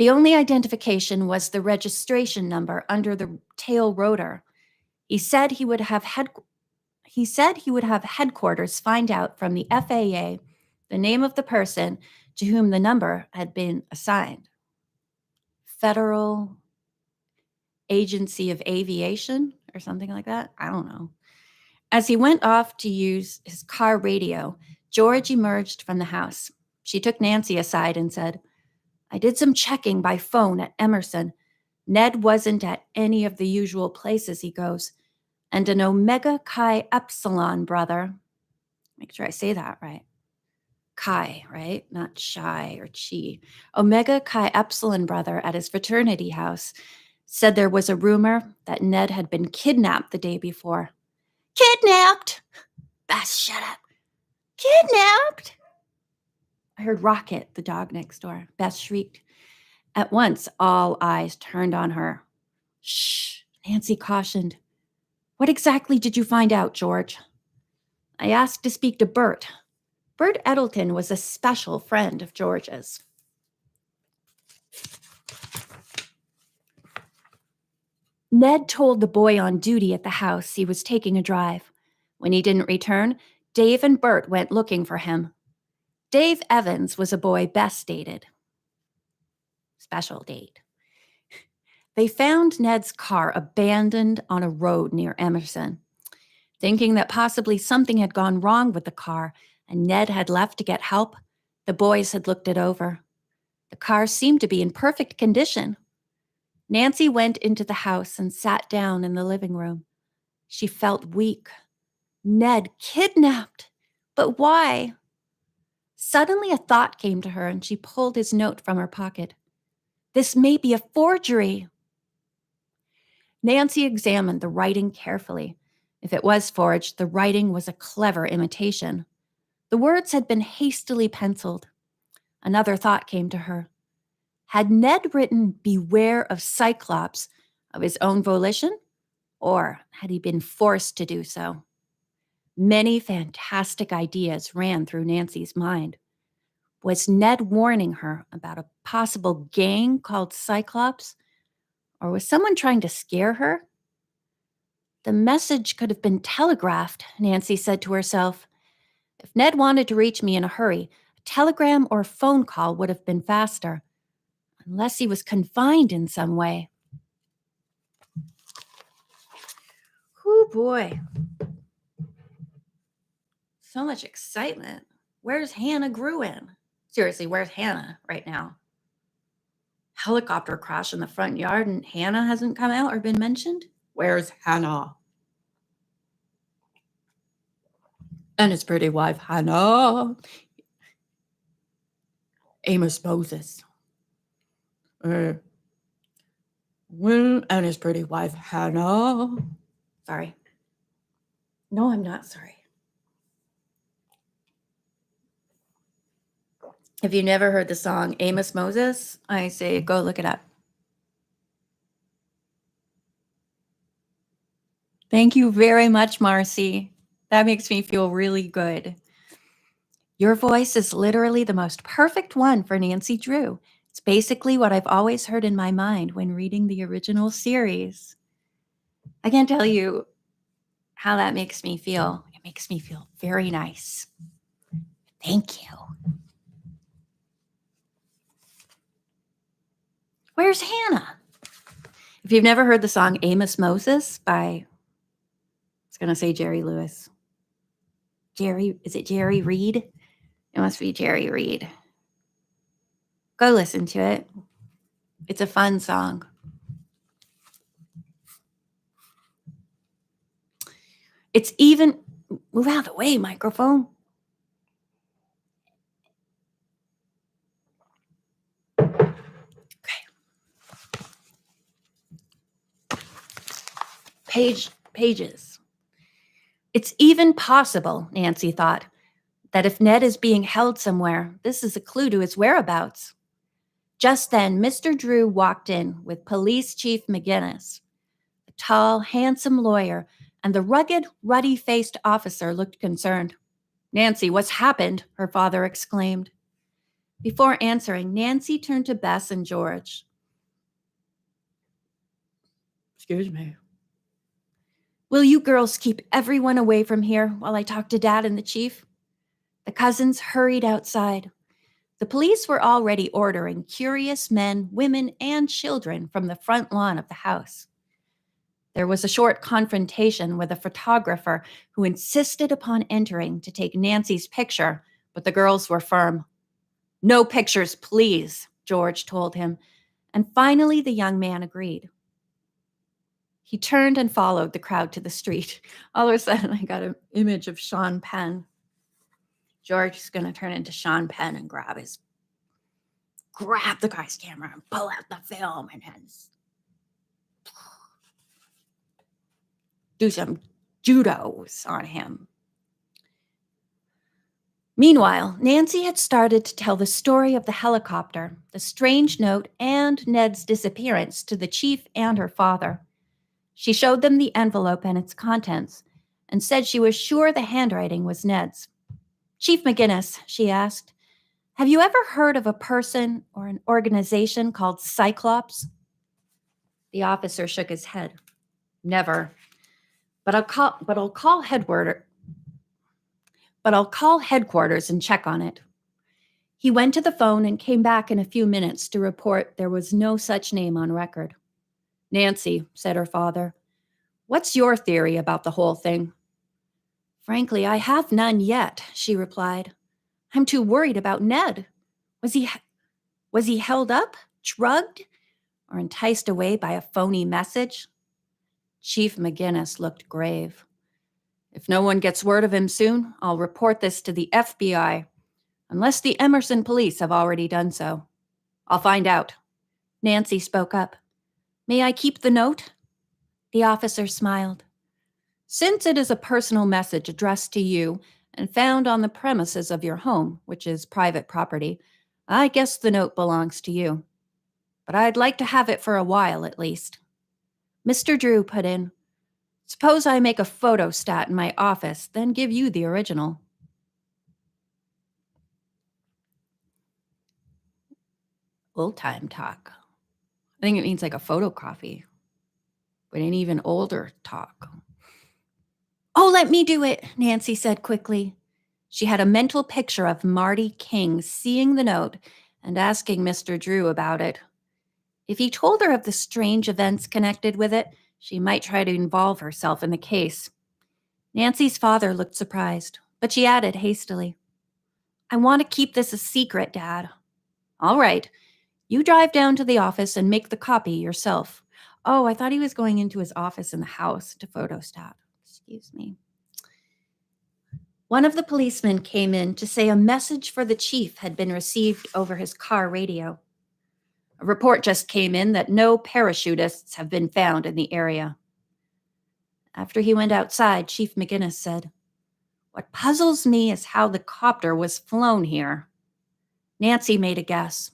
The only identification was the registration number under the tail rotor. He said he would have headquarters find out from the FAA the name of the person to whom the number had been assigned. Federal Agency of Aviation or something like that. I don't know. As he went off to use his car radio, George emerged from the house. She took Nancy aside and said, "I did some checking by phone at Emerson. Ned wasn't at any of the usual places he goes. And an Omega Chi Epsilon brother," make sure I say that right. Chi, right? Not Chi or Chi. Omega Chi Epsilon brother at his fraternity house said there was a rumor that Ned had been kidnapped the day before. Kidnapped? Bess, shut up. Kidnapped? I heard Rocket, the dog next door. Bess shrieked. At once, all eyes turned on her. Shh, Nancy cautioned. What exactly did you find out, George? I asked to speak to Bert. Bert Eddleton was a special friend of George's. Ned told the boy on duty at the house he was taking a drive. When he didn't return, Dave and Bert went looking for him. Dave Evans was a boy Bess dated. Special date. They found Ned's car abandoned on a road near Emerson. Thinking that possibly something had gone wrong with the car and Ned had left to get help, the boys had looked it over. The car seemed to be in perfect condition. Nancy went into the house and sat down in the living room. She felt weak. Ned kidnapped. But why? Suddenly a thought came to her and she pulled his note from her pocket. This may be a forgery. Nancy examined the writing carefully. If it was forged, the writing was a clever imitation. The words had been hastily penciled. Another thought came to her. Had Ned written "Beware of Cyclops" of his own volition, or had he been forced to do so? Many fantastic ideas ran through Nancy's mind. Was Ned warning her about a possible gang called Cyclops? Or was someone trying to scare her? The message could have been telegraphed, Nancy said to herself. If Ned wanted to reach me in a hurry, a telegram or phone call would have been faster, unless he was confined in some way. Oh boy. So much excitement. Where's Hannah Gruen? Seriously, where's Hannah right now? Helicopter crash in the front yard and Hannah hasn't come out or been mentioned? Where's Hannah? And his pretty wife, Hannah. Amos Moses. And his pretty wife, Hannah. Sorry. No, I'm not sorry. If you never heard the song Amos Moses, I say go look it up. Thank you very much, Marcy. That makes me feel really good. Your voice is literally the most perfect one for Nancy Drew. It's basically what I've always heard in my mind when reading the original series. I can't tell you how that makes me feel. It makes me feel very nice. Thank you. Where's Hannah? If you've never heard the song Amos Moses by, I was going to say Jerry Lewis. Is it Jerry Reed? It must be Jerry Reed. Go listen to it. It's a fun song. It's even, move out of the way, microphone. Okay. Pages. It's even possible, Nancy thought, that if Ned is being held somewhere, this is a clue to his whereabouts. Just then, Mr. Drew walked in with Police Chief McGinnis. The tall, handsome lawyer and the rugged, ruddy-faced officer looked concerned. Nancy, what's happened? Her father exclaimed. Before answering, Nancy turned to Bess and George. Excuse me. Will you girls keep everyone away from here while I talk to Dad and the chief? The cousins hurried outside. The police were already ordering curious men, women, and children from the front lawn of the house. There was a short confrontation with a photographer who insisted upon entering to take Nancy's picture, but the girls were firm. No pictures, please, George told him, and finally the young man agreed. He turned and followed the crowd to the street. All of a sudden, I got an image of Sean Penn. George is going to turn into Sean Penn and grab the guy's camera and pull out the film and do some judos on him. Meanwhile, Nancy had started to tell the story of the helicopter, the strange note, and Ned's disappearance to the chief and her father. She showed them the envelope and its contents and said she was sure the handwriting was Ned's. Chief McGinnis, she asked, have you ever heard of a person or an organization called Cyclops? The officer shook his head. Never. But I'll call headquarters and check on it. He went to the phone and came back in a few minutes to report there was no such name on record. Nancy, said her father, what's your theory about the whole thing? Frankly, I have none yet, she replied. I'm too worried about Ned. Was he held up, drugged, or enticed away by a phony message? Chief McGinnis looked grave. If no one gets word of him soon, I'll report this to the FBI, unless the Emerson police have already done so. I'll find out. Nancy spoke up. May I keep the note? The officer smiled. Since it is a personal message addressed to you and found on the premises of your home, which is private property, I guess the note belongs to you. But I'd like to have it for a while at least. Mr. Drew put in, suppose I make a photostat in my office, then give you the original. Old-time talk. I think it means like a photocopy, but an even older talk. Oh, let me do it, Nancy said quickly. She had a mental picture of Marty King seeing the note and asking Mr. Drew about it. If he told her of the strange events connected with it, she might try to involve herself in the case. Nancy's father looked surprised, but she added hastily, I want to keep this a secret, Dad. All right. You drive down to the office and make the copy yourself. Oh, I thought he was going into his office in the house to photostat. Excuse me. One of the policemen came in to say a message for the chief had been received over his car radio. A report just came in that no parachutists have been found in the area. After he went outside, Chief McGinnis said, What puzzles me is how the copter was flown here. Nancy made a guess.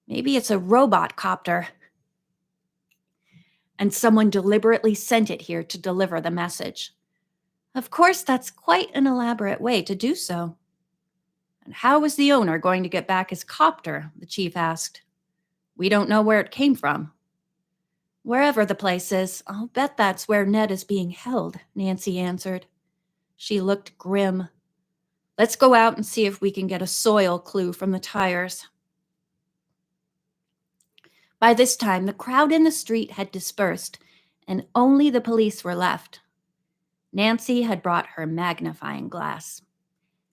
Maybe it's a robot copter, and someone deliberately sent it here to deliver the message. Of course, that's quite an elaborate way to do so. And how was the owner going to get back his copter? The chief asked. We don't know where it came from. Wherever the place is, I'll bet that's where Ned is being held, Nancy answered. She looked grim. Let's go out and see if we can get a soil clue from the tires. By this time, the crowd in the street had dispersed, and only the police were left. Nancy had brought her magnifying glass.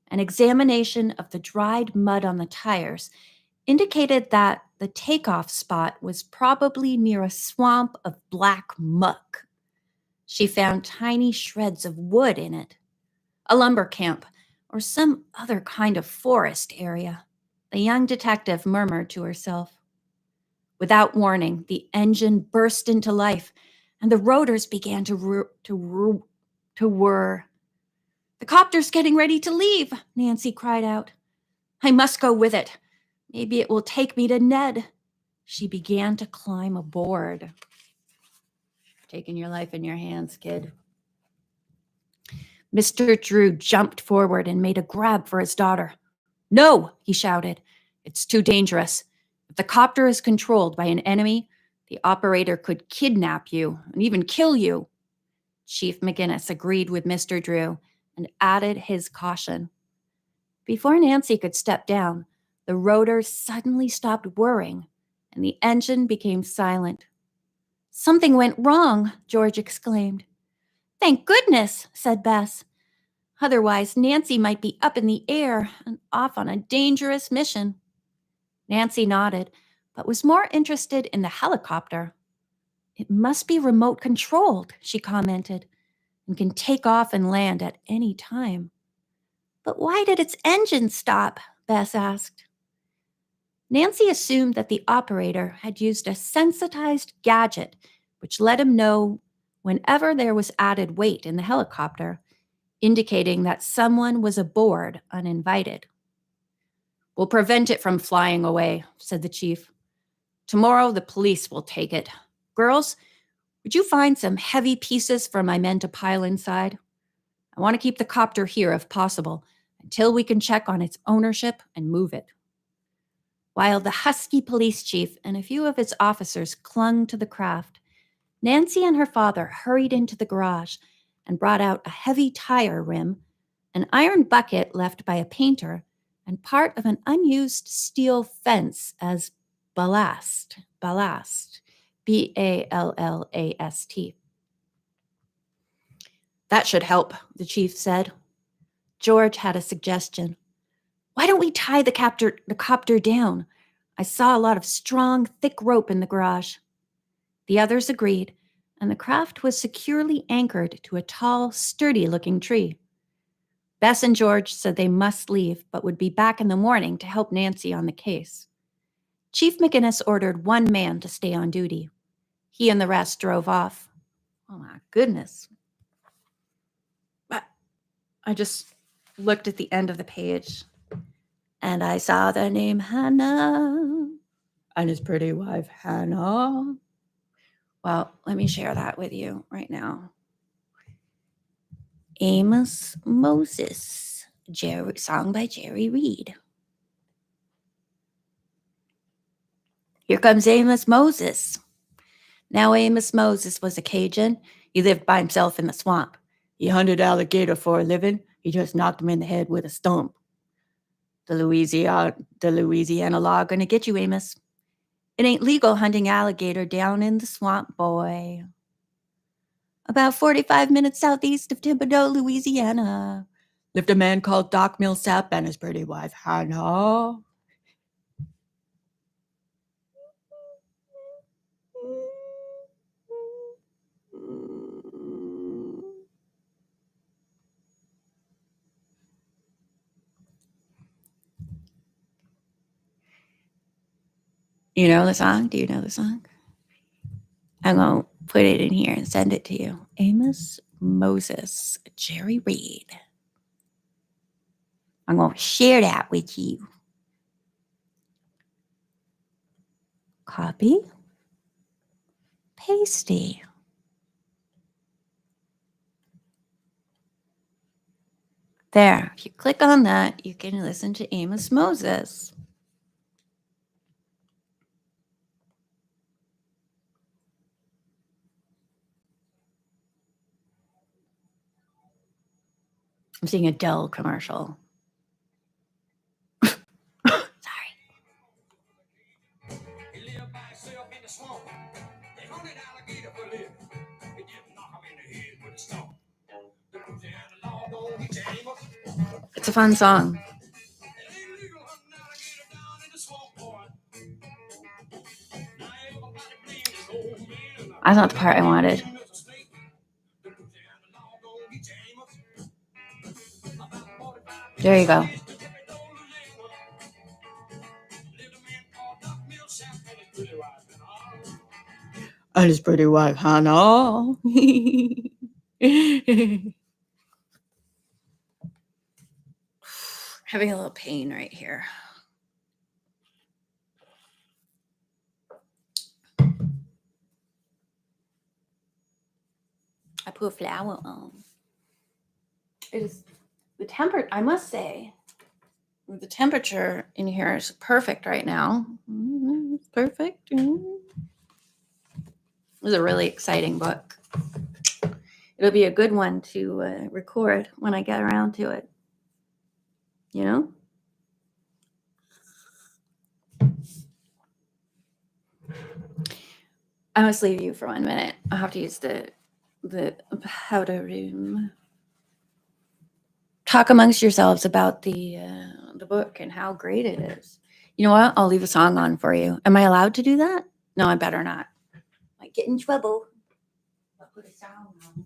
An examination of the dried mud on the tires indicated that the takeoff spot was probably near a swamp of black muck. She found tiny shreds of wood in it, a lumber camp, or some other kind of forest area. The young detective murmured to herself. Without warning, the engine burst into life, and the rotors began to whir. The copter's getting ready to leave, Nancy cried out. I must go with it. Maybe it will take me to Ned. She began to climb aboard. Taking your life in your hands, kid. Mr. Drew jumped forward and made a grab for his daughter. No, he shouted. It's too dangerous. If the copter is controlled by an enemy, the operator could kidnap you and even kill you. Chief McGinnis agreed with Mr. Drew and added his caution. Before Nancy could step down, the rotor suddenly stopped whirring and the engine became silent. Something went wrong, George exclaimed. Thank goodness, said Bess. Otherwise, Nancy might be up in the air and off on a dangerous mission. Nancy nodded, but was more interested in the helicopter. It must be remote controlled, she commented, and can take off and land at any time. But why did its engine stop? Bess asked. Nancy assumed that the operator had used a sensitized gadget which let him know whenever there was added weight in the helicopter, indicating that someone was aboard uninvited. We'll prevent it from flying away, said the chief. Tomorrow the police will take it. Girls, would you find some heavy pieces for my men to pile inside? I want to keep the copter here if possible, until we can check on its ownership and move it. While the husky police chief and a few of his officers clung to the craft, Nancy and her father hurried into the garage and brought out a heavy tire rim, an iron bucket left by a painter, and part of an unused steel fence as ballast, B-A-L-L-A-S-T. That should help, the chief said. George had a suggestion. Why don't we tie the copter down? I saw a lot of strong, thick rope in the garage. The others agreed, and the craft was securely anchored to a tall, sturdy-looking tree. Bess and George said they must leave, but would be back in the morning to help Nancy on the case. Chief McGinnis ordered one man to stay on duty. He and the rest drove off. Oh, my goodness. I just looked at the end of the page, and I saw the name Hannah and his pretty wife, Hannah. Well, let me share that with you right now. Amos Moses, song by Jerry Reed. Here comes Amos Moses. Now Amos Moses was a Cajun. He lived by himself in the swamp. He hunted alligator for a living. He just knocked him in the head with a stump. The Louisiana law gonna get you, Amos. It ain't legal hunting alligator down in the swamp, boy. About 45 minutes southeast of Thibodaux, Louisiana, lived a man called Doc Millsap and his pretty wife, Hannah. You know the song? Do you know the song? I'm going to put it in here and send it to you. Amos Moses, Jerry Reed. I'm going to share that with you. Copy. Pasty. There. If you click on that, you can listen to Amos Moses. I'm seeing a Dell commercial. Sorry. He lived by himself in the swamp. They hunted alligator for a living. They didn't knock him in the head with a stump. The Louisiana law don't get you, Amos. It's a fun song. It ain't legal hunting alligator down in the swamp, boy. That's not the part I wanted. There you go. And his pretty wife, Hannah. Having a little pain right here. I put flour on. It is the temperature, I must say, The temperature in here is perfect right now. It's perfect. It was a really exciting book. It'll be a good one to record when I get around to it. You know? I must leave you for 1 minute. I'll have to use the powder room. Talk amongst yourselves about the book and how great it is. You know what? I'll leave a song on for you. Am I allowed to do that? No, I better not. Might get in trouble. I'll put a song on.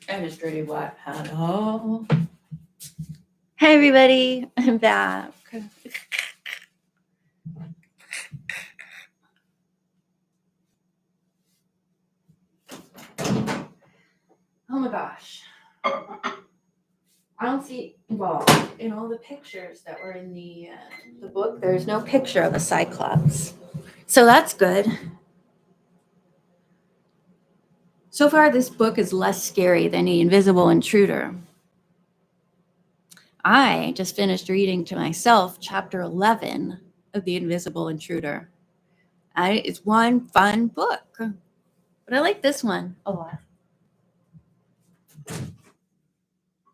And it's pretty wet. Hello. Hey everybody, I'm back. Oh my gosh. I don't see, well, in all the pictures that were in the book, there's no picture of a cyclops. So that's good. So far, this book is less scary than The Invisible Intruder. I just finished reading to myself chapter 11 of The Invisible Intruder. It's one fun book, but I like this one a lot. I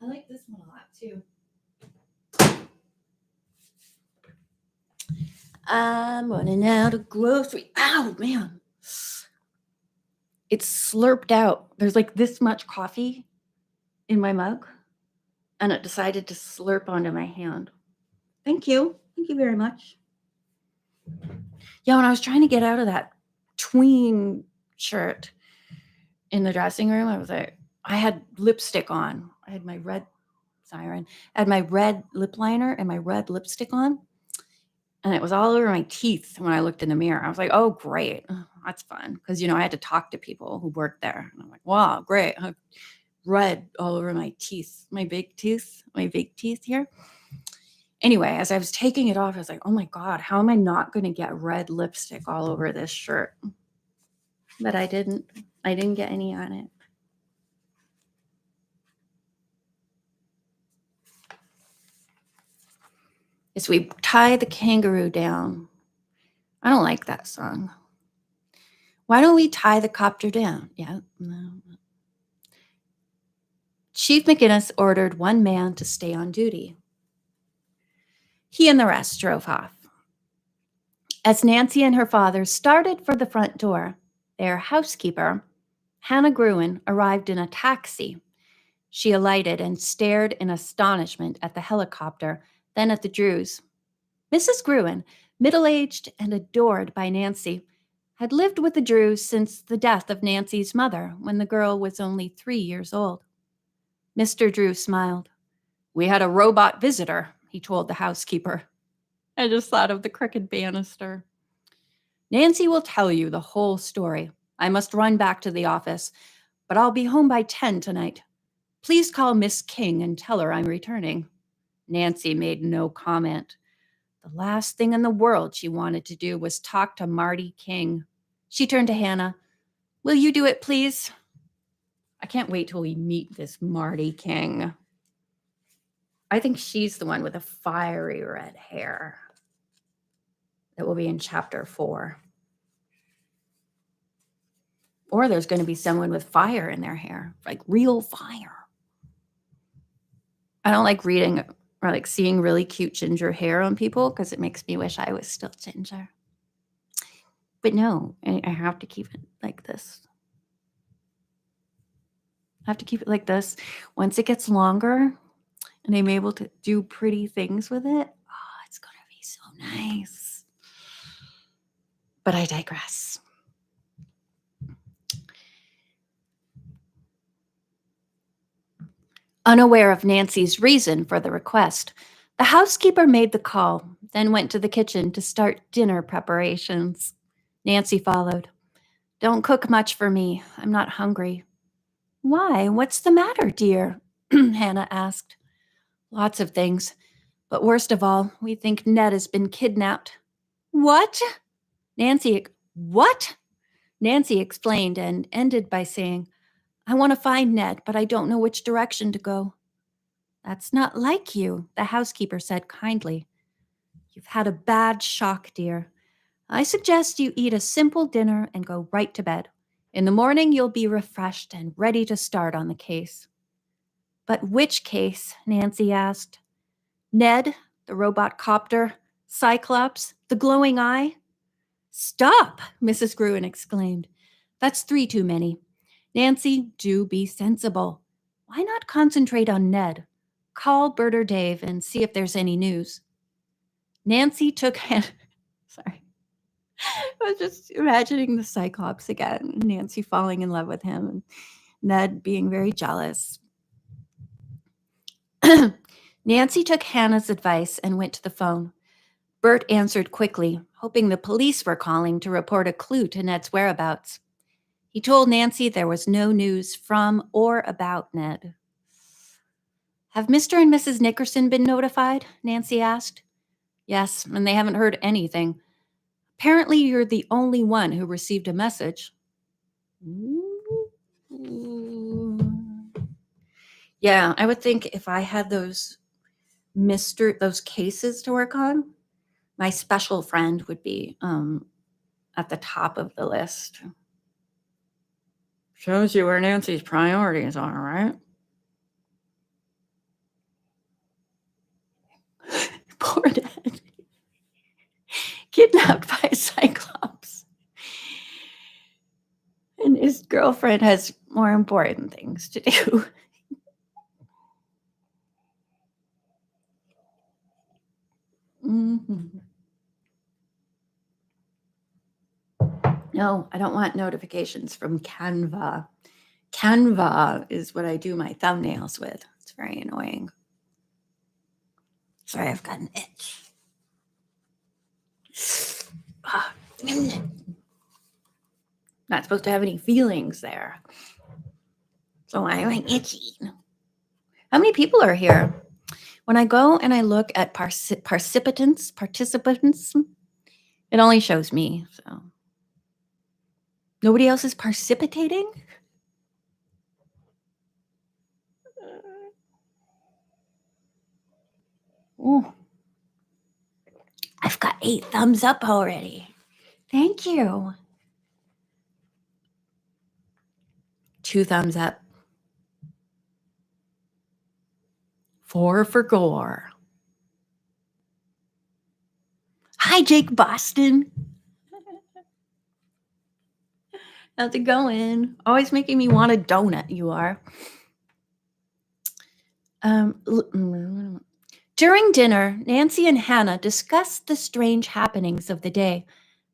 like this one a lot too. I'm running out of grocery. Ow, man. It's slurped out. There's like this much coffee in my mug, and it decided to slurp onto my hand. Thank you. Thank you very much. Yeah, when I was trying to get out of that tween shirt in the dressing room, I had lipstick on. I had my red siren. I had my red lip liner and my red lipstick on. And it was all over my teeth when I looked in the mirror. I was like, oh, great. That's fun. Because, I had to talk to people who worked there. And I'm like, wow, great. I have red all over my teeth, my big teeth here. Anyway, as I was taking it off, I was like, oh my God, how am I not going to get red lipstick all over this shirt? But I didn't get any on it. As we tie the kangaroo down. I don't like that song. Why don't we tie the copter down? Yeah, no. Chief McGinnis ordered one man to stay on duty. He and the rest drove off. As Nancy and her father started for the front door, their housekeeper, Hannah Gruen, arrived in a taxi. She alighted and stared in astonishment at the helicopter, then at the Drews. Mrs. Gruen, middle-aged and adored by Nancy, had lived with the Drews since the death of Nancy's mother when the girl was only 3 years old. Mr. Drew smiled. We had a robot visitor, he told the housekeeper. I just thought of the crooked banister. Nancy will tell you the whole story. I must run back to the office, but I'll be home by 10 tonight. Please call Miss King and tell her I'm returning. Nancy made no comment. The last thing in the world she wanted to do was talk to Marty King. She turned to Hannah. Will you do it, please? I can't wait till we meet this Marty King. I think she's the one with the fiery red hair. that will be in chapter 4. Or there's going to be someone with fire in their hair, like real fire. I don't like reading or like seeing really cute ginger hair on people because it makes me wish I was still ginger. But no, I have to keep it like this. I have to keep it like this. Once it gets longer and I'm able to do pretty things with it, it's going to be so nice. But I digress. Unaware of Nancy's reason for the request, the housekeeper made the call, then went to the kitchen to start dinner preparations. Nancy followed. Don't cook much for me. I'm not hungry. Why? What's the matter, dear? Hannah asked. Lots of things. But worst of all, we think Ned has been kidnapped. What? What? Nancy explained and ended by saying, I want to find Ned, but I don't know which direction to go. That's not like you, the housekeeper said kindly. You've had a bad shock, dear. I suggest you eat a simple dinner and go right to bed. In the morning, you'll be refreshed and ready to start on the case. But which case? Nancy asked. Ned, the robot copter, Cyclops, the glowing eye? Stop, Mrs. Gruen exclaimed. That's 3 too many. Nancy, do be sensible. Why not concentrate on Ned? Call Bert or Dave and see if there's any news. Nancy took Sorry. I was just imagining the Cyclops again, Nancy falling in love with him, and Ned being very jealous. Nancy took Hannah's advice and went to the phone. Bert answered quickly, hoping the police were calling to report a clue to Ned's whereabouts. He told Nancy there was no news from or about Ned. Have Mr. and Mrs. Nickerson been notified? Nancy asked. Yes, and they haven't heard anything. Apparently, you're the only one who received a message. Yeah, I would think if I had those cases to work on, my special friend would be at the top of the list. Shows you where Nancy's priorities are, right? Poor Ned. Kidnapped by a Cyclops. And his girlfriend has more important things to do. Mm-hmm. No, I don't want notifications from Canva. Canva is what I do my thumbnails with. It's very annoying. Sorry, I've got an itch. Not supposed to have any feelings there. So why am I itching? How many people are here? When I go and I look at participants, it only shows me. So nobody else is participating? Ooh. I've got 8 thumbs up already. Thank you. 2 thumbs up. 4 for gore. Hi, Jake Boston. How's it going? Always making me want a donut, you are. During dinner, Nancy and Hannah discussed the strange happenings of the day,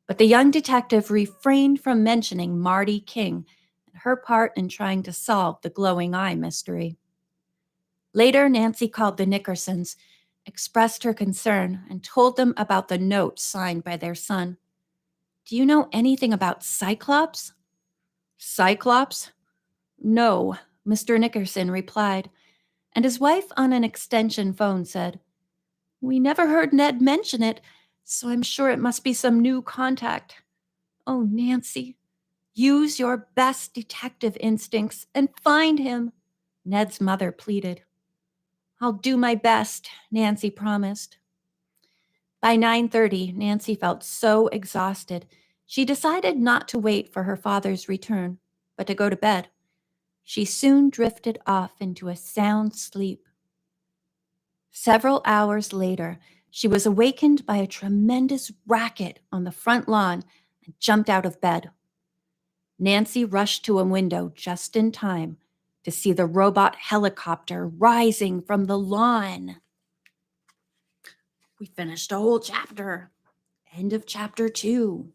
but the young detective refrained from mentioning Marty King and her part in trying to solve the glowing eye mystery. Later, Nancy called the Nickersons, expressed her concern, and told them about the note signed by their son. Do you know anything about Cyclops? Cyclops? No, Mr. Nickerson replied, and his wife on an extension phone said, We never heard Ned mention it, so I'm sure it must be some new contact. Oh, Nancy, use your best detective instincts and find him, Ned's mother pleaded. I'll do my best, Nancy promised. By 9:30, Nancy felt so exhausted. She decided not to wait for her father's return, but to go to bed. She soon drifted off into a sound sleep. Several hours later, she was awakened by a tremendous racket on the front lawn and jumped out of bed. Nancy rushed to a window just in time to see the robot helicopter rising from the lawn. We finished a whole chapter. End of chapter 2.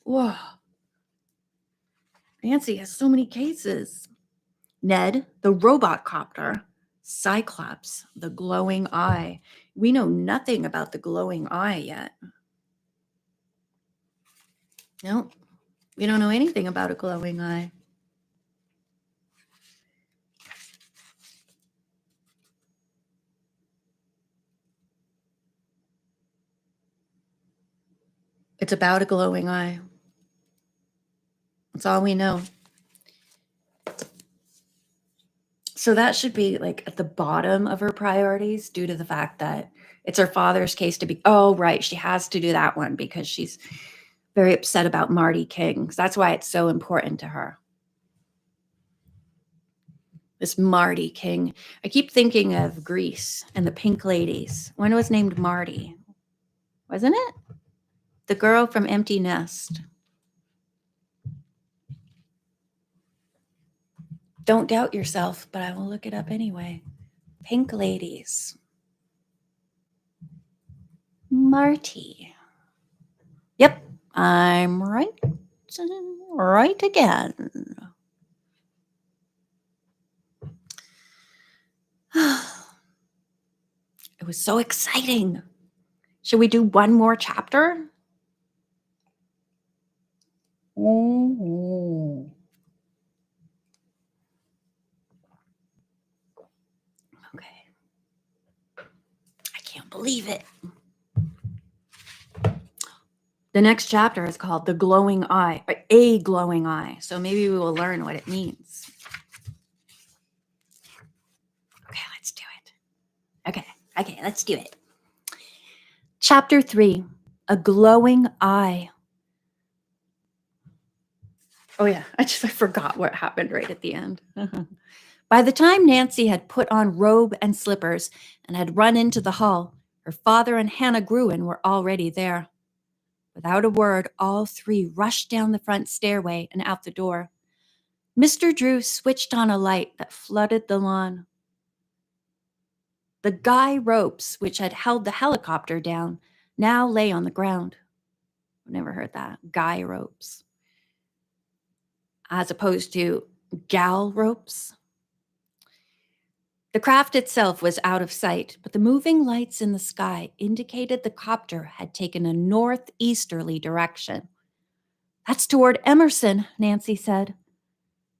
Whoa. Nancy has so many cases. Ned, the robot copter. Cyclops, the glowing eye. We know nothing about the glowing eye yet. No, we don't know anything about a glowing eye. It's about a glowing eye. That's all we know. So that should be like at the bottom of her priorities due to the fact that it's her father's case to be, oh, right, she has to do that one because she's very upset about Marty King. That's why it's so important to her. This Marty King. I keep thinking of Grease and the Pink Ladies. One was named Marty, wasn't it? The girl from Empty Nest. Don't doubt yourself, but I will look it up anyway. Pink Ladies. Marty. Yep, I'm right. Right again. It was so exciting. Should we do one more chapter? Mm-hmm. Okay. I can't believe it. The next chapter is called The Glowing Eye, or A Glowing Eye. So maybe we will learn what it means. Okay, let's do it. Okay, let's do it. Chapter 3, A Glowing Eye. Oh yeah, I forgot what happened right at the end. By the time Nancy had put on robe and slippers and had run into the hall, her father and Hannah Gruen were already there. Without a word, all three rushed down the front stairway and out the door. Mr. Drew switched on a light that flooded the lawn. The guy ropes, which had held the helicopter down, now lay on the ground. I've never heard that. Guy ropes. As opposed to gal ropes. The craft itself was out of sight, but the moving lights in the sky indicated the copter had taken a northeasterly direction. That's toward Emerson, Nancy said.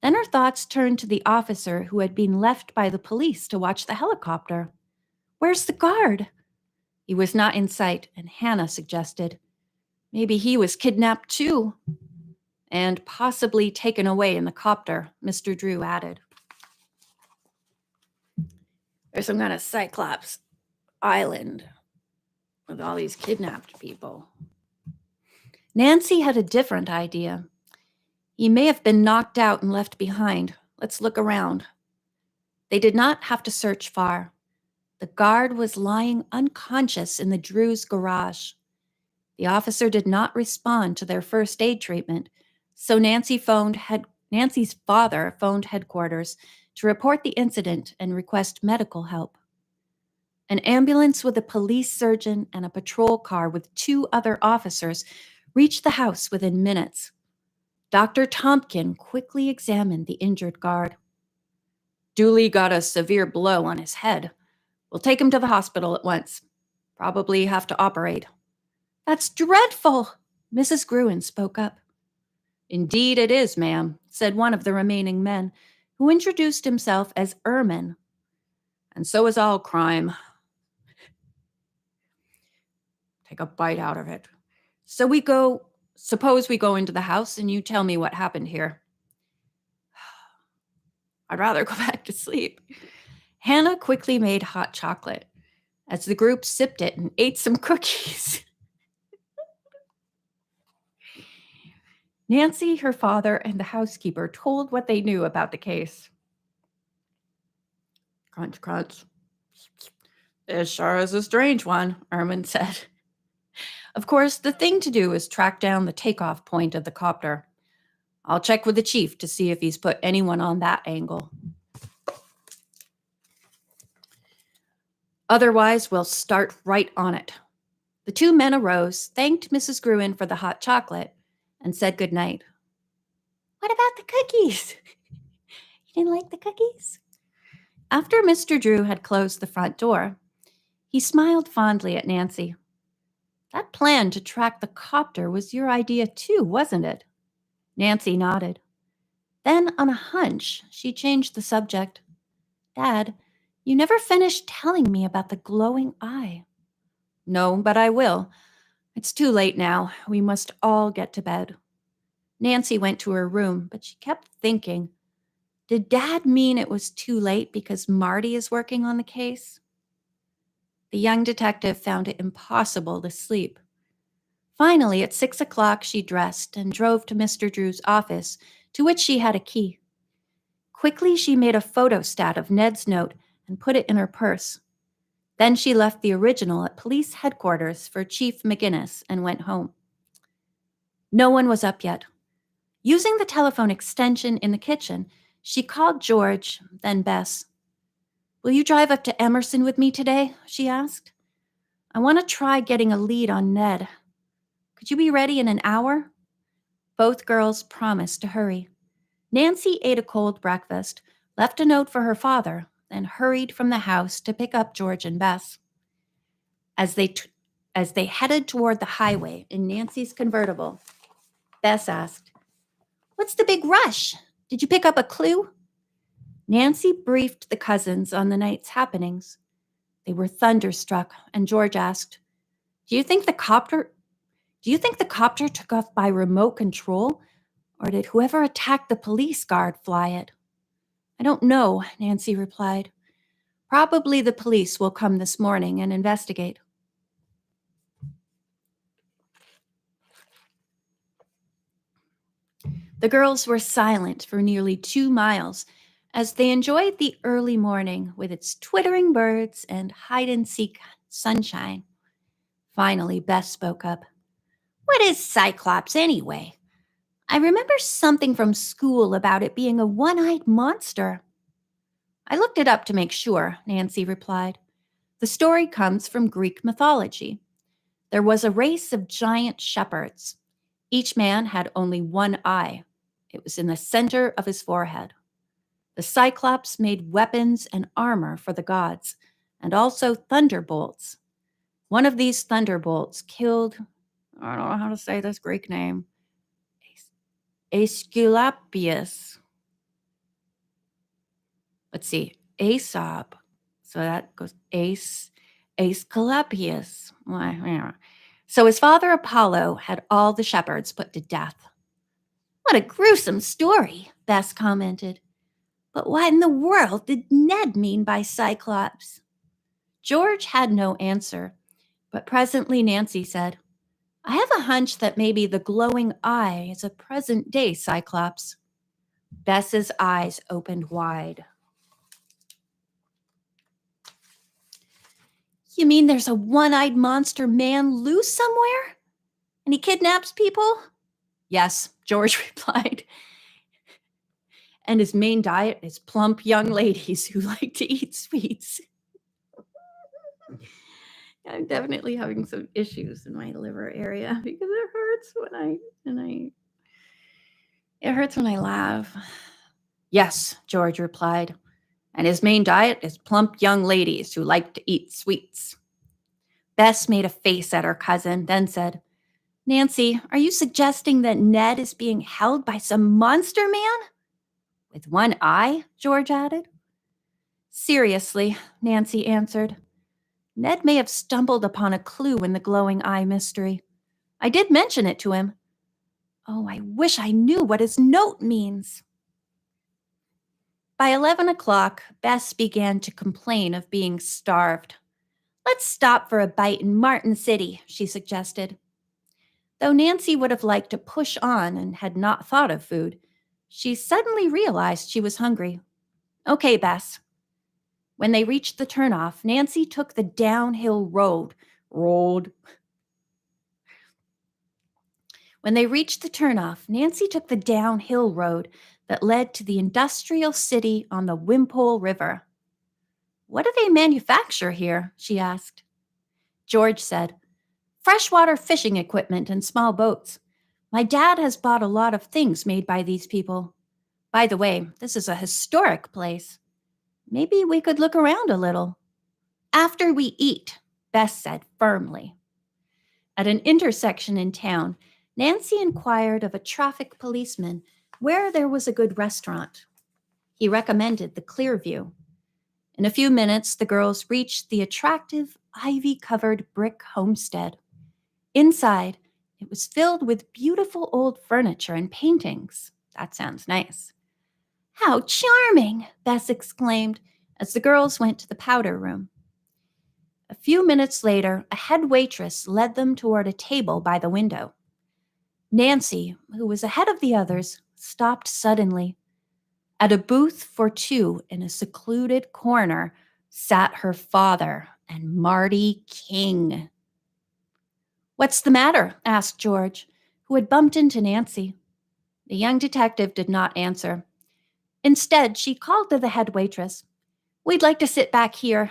Then her thoughts turned to the officer who had been left by the police to watch the helicopter. Where's the guard? He was not in sight, and Hannah suggested, maybe he was kidnapped too. And possibly taken away in the copter, Mr. Drew added. There's some kind of Cyclops island with all these kidnapped people. Nancy had a different idea. He may have been knocked out and left behind. Let's look around. They did not have to search far. The guard was lying unconscious in the Drews' garage. The officer did not respond to their first aid treatment, so Nancy's father phoned headquarters to report the incident and request medical help. An ambulance with a police surgeon and a patrol car with 2 other officers reached the house within minutes. Dr. Tompkin quickly examined the injured guard. Dooley got a severe blow on his head. We'll take him to the hospital at once. Probably have to operate. That's dreadful, Mrs. Gruen spoke up. Indeed it is, ma'am, said one of the remaining men, who introduced himself as Ermine. And so is all crime. Take a bite out of it. Suppose we go into the house and you tell me what happened here. I'd rather go back to sleep. Hannah quickly made hot chocolate. as the group sipped it and ate some cookies. Nancy, her father, and the housekeeper told what they knew about the case. Crunch, crunch. This sure is a strange one, Erman said. Of course, the thing to do is track down the takeoff point of the copter. I'll check with the chief to see if he's put anyone on that angle. Otherwise, we'll start right on it. The two men arose, thanked Mrs. Gruen for the hot chocolate, and said goodnight. What about the cookies? You didn't like the cookies? After Mr. Drew had closed the front door, he smiled fondly at Nancy. That plan to track the copter was your idea too, wasn't it? Nancy nodded. Then, on a hunch, she changed the subject. Dad, you never finished telling me about the glowing eye. No, but I will. It's too late now. We must all get to bed. Nancy went to her room, but she kept thinking, did Dad mean it was too late because Marty is working on the case? The young detective found it impossible to sleep. Finally, at 6 o'clock, she dressed and drove to Mr. Drew's office, to which she had a key. Quickly, she made a photostat of Ned's note and put it in her purse. Then she left the original at police headquarters for Chief McGinnis and went home. No one was up yet. Using the telephone extension in the kitchen, she called George, then Bess. Will you drive up to Emerson with me today? She asked. I want to try getting a lead on Ned. Could you be ready in an hour? Both girls promised to hurry. Nancy ate a cold breakfast, left a note for her father, then hurried from the house to pick up George and Bess. As they headed toward the highway in Nancy's convertible, Bess asked, What's the big rush? Did you pick up a clue? Nancy briefed the cousins on the night's happenings. They were thunderstruck, and George asked, Do you think the copter took off by remote control, or did whoever attacked the police guard fly it? I don't know, Nancy replied. Probably the police will come this morning and investigate. The girls were silent for nearly 2 miles as they enjoyed the early morning with its twittering birds and hide-and-seek sunshine. Finally, Bess spoke up. What is Cyclops anyway? I remember something from school about it being a one-eyed monster. I looked it up to make sure, Nancy replied. The story comes from Greek mythology. There was a race of giant shepherds. Each man had only one eye. It was in the center of his forehead. The Cyclops made weapons and armor for the gods, and also thunderbolts. One of these thunderbolts killed, I don't know how to say this Greek name, Aesculapius. Let's see, Aesop. So that goes Aesculapius. So his father Apollo had all the shepherds put to death. What a gruesome story, Bess commented. But what in the world did Ned mean by Cyclops? George had no answer, but presently Nancy said, I have a hunch that maybe the glowing eye is a present-day Cyclops. Bess's eyes opened wide. You mean there's a one-eyed monster man loose somewhere? And he kidnaps people? Yes, George replied. And his main diet is plump young ladies who like to eat sweets. I'm definitely having some issues in my liver area because it hurts when I laugh. Yes, George replied. And his main diet is plump young ladies who like to eat sweets. Bess made a face at her cousin, then said, Nancy, are you suggesting that Ned is being held by some monster man? With one eye, George added. Seriously, Nancy answered. Ned may have stumbled upon a clue in the glowing eye mystery. I did mention it to him. Oh, I wish I knew what his note means. By 11 o'clock, Bess began to complain of being starved. Let's stop for a bite in Martin City, she suggested. Though Nancy would have liked to push on and had not thought of food, she suddenly realized she was hungry. Okay, Bess. When they reached the turnoff, Nancy took the downhill road. When they reached the turnoff, Nancy took the downhill road that led to the industrial city on the Wimpole River. What do they manufacture here? She asked. George said, freshwater fishing equipment and small boats. My dad has bought a lot of things made by these people. By the way, this is a historic place. Maybe we could look around a little. After we eat, Bess said firmly. At an intersection in town, Nancy inquired of a traffic policeman where there was a good restaurant. He recommended the Clearview. In a few minutes, the girls reached the attractive, ivy-covered brick homestead. Inside, it was filled with beautiful old furniture and paintings. That sounds nice. How charming, Bess exclaimed as the girls went to the powder room. A few minutes later, a head waitress led them toward a table by the window. Nancy, who was ahead of the others, stopped suddenly. At a booth for two in a secluded corner sat her father and Marty King. What's the matter? Asked George, who had bumped into Nancy. The young detective did not answer. Instead, she called to the head waitress. We'd like to sit back here.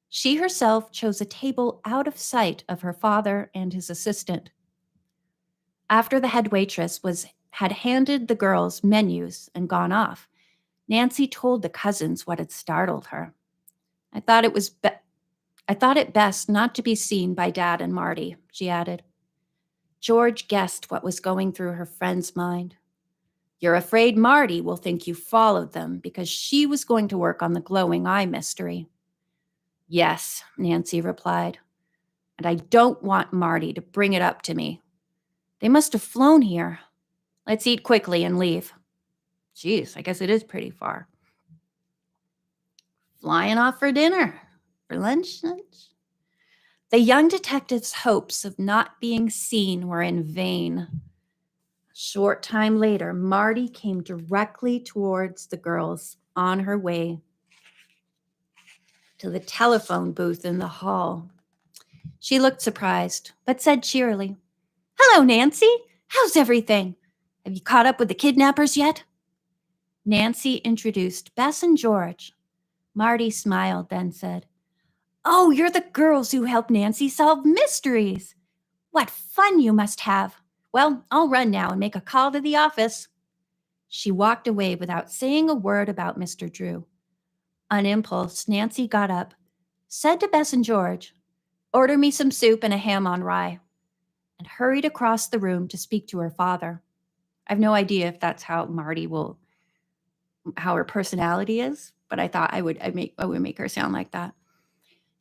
She herself chose a table out of sight of her father and his assistant. After the head waitress had handed the girls menus and gone off, Nancy told the cousins what had startled her. I thought it best not to be seen by Dad and Marty, she added. George guessed what was going through her friend's mind. You're afraid Marty will think you followed them because she was going to work on the glowing eye mystery. Yes, Nancy replied. And I don't want Marty to bring it up to me. They must have flown here. Let's eat quickly and leave. Geez, I guess it is pretty far. Flying off for dinner. For lunch? The young detective's hopes of not being seen were in vain. A short time later, Marty came directly towards the girls on her way to the telephone booth in the hall. She looked surprised, but said cheerily, Hello, Nancy. How's everything? Have you caught up with the kidnappers yet? Nancy introduced Bess and George. Marty smiled, then said, Oh, you're the girls who help Nancy solve mysteries. What fun you must have. Well, I'll run now and make a call to the office. She walked away without saying a word about Mr. Drew. On impulse, Nancy got up, said to Bess and George, Order me some soup and a ham on rye, and hurried across the room to speak to her father. I have no idea if that's how how her personality is, but I thought I would make her sound like that.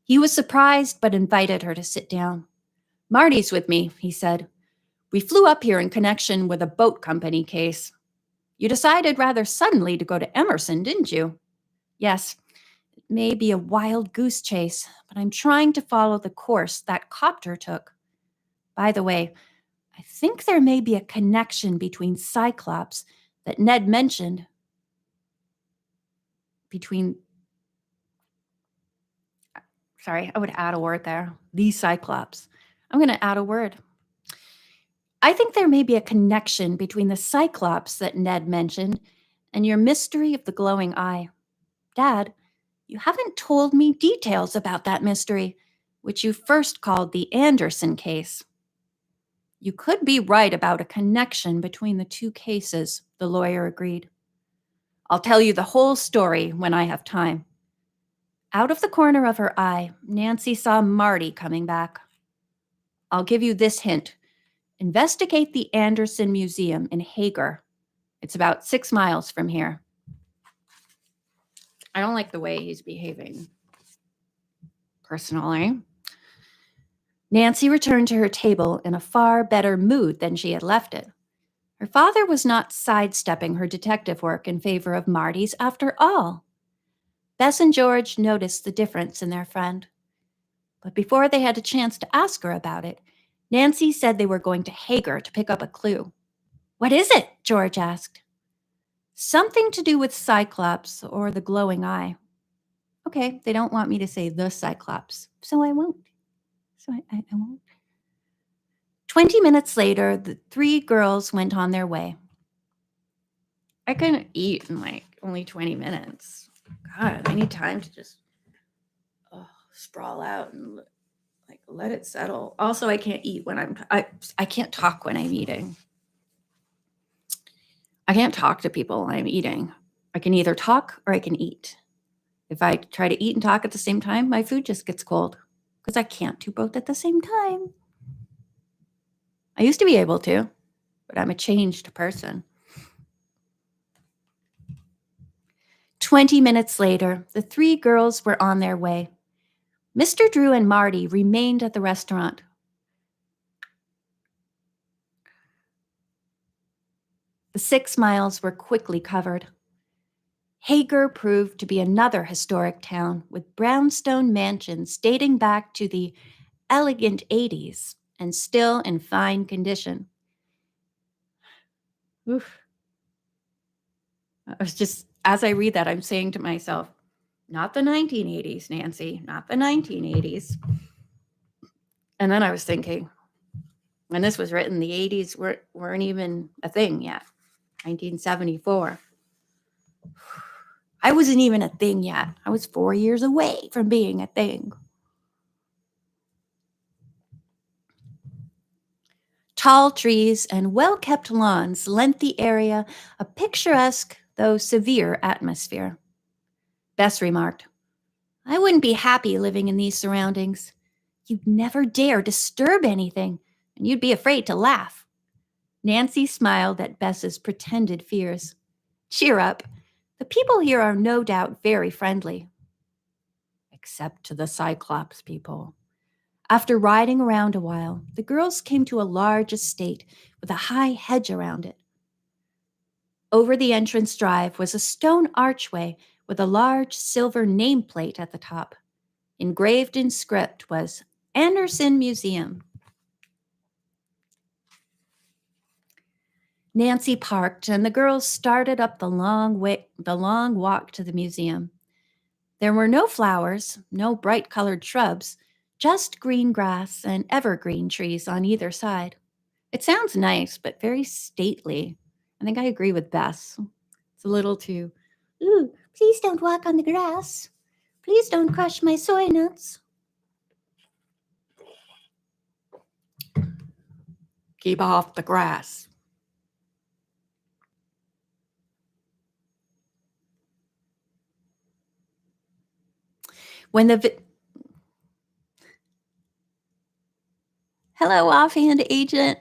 He was surprised, but invited her to sit down. Marty's with me, he said. We flew up here in connection with a boat company case. You decided rather suddenly to go to Emerson, didn't you? Yes, it may be a wild goose chase, but I'm trying to follow the course that copter took. By the way, I think there may be a connection between Cyclops that Ned mentioned. I would add a word there. The Cyclops. I'm going to add a word. I think there may be a connection between the Cyclops that Ned mentioned and your mystery of the glowing eye. Dad, you haven't told me details about that mystery, which you first called the Anderson case. You could be right about a connection between the two cases, the lawyer agreed. I'll tell you the whole story when I have time. Out of the corner of her eye, Nancy saw Marty coming back. I'll give you this hint. Investigate the Anderson Museum in Hager. It's about 6 miles from here. I don't like the way he's behaving, personally. Nancy returned to her table in a far better mood than she had left it. Her father was not sidestepping her detective work in favor of Marty's after all. Bess and George noticed the difference in their friend. But before they had a chance to ask her about it, Nancy said they were going to Hager to pick up a clue. What is it? George asked. Something to do with Cyclops or the glowing eye. Okay, they don't want me to say the Cyclops, so I won't. I won't. 20 minutes later, the three girls went on their way. I couldn't eat in like only 20 minutes. God, I need time to just sprawl out and like let it settle. Also, I can't eat when I can't talk when I'm eating. I can't talk to people when I'm eating. I can either talk or I can eat. If I try to eat and talk at the same time, my food just gets cold because I can't do both at the same time. I used to be able to, but I'm a changed person. 20 minutes later, the three girls were on their way. Mr. Drew and Marty remained at the restaurant. The 6 miles were quickly covered. Hager proved to be another historic town with brownstone mansions dating back to the elegant 80s and still in fine condition. Oof. I was just, as I read that, I'm saying to myself, not the 1980s, Nancy, not the 1980s. And then I was thinking, when this was written, the 80s weren't even a thing yet. 1974. I wasn't even a thing yet. I was 4 years away from being a thing. Tall trees and well-kept lawns lent the area a picturesque, though severe, atmosphere. Bess remarked, I wouldn't be happy living in these surroundings. You'd never dare disturb anything, and you'd be afraid to laugh. Nancy smiled at Bess's pretended fears. Cheer up. The people here are no doubt very friendly. Except to the Cyclops people. After riding around a while, the girls came to a large estate with a high hedge around it. Over the entrance drive was a stone archway with a large silver nameplate at the top. Engraved in script was Anderson Museum. Nancy parked, and the girls started up the long walk to the museum. There were no flowers, no bright-colored shrubs, just green grass and evergreen trees on either side. It sounds nice, but very stately. I think I agree with Bess. It's a little too, ooh, please don't walk on the grass. Please don't crush my soy nuts. Keep off the grass. Hello, offhand agent.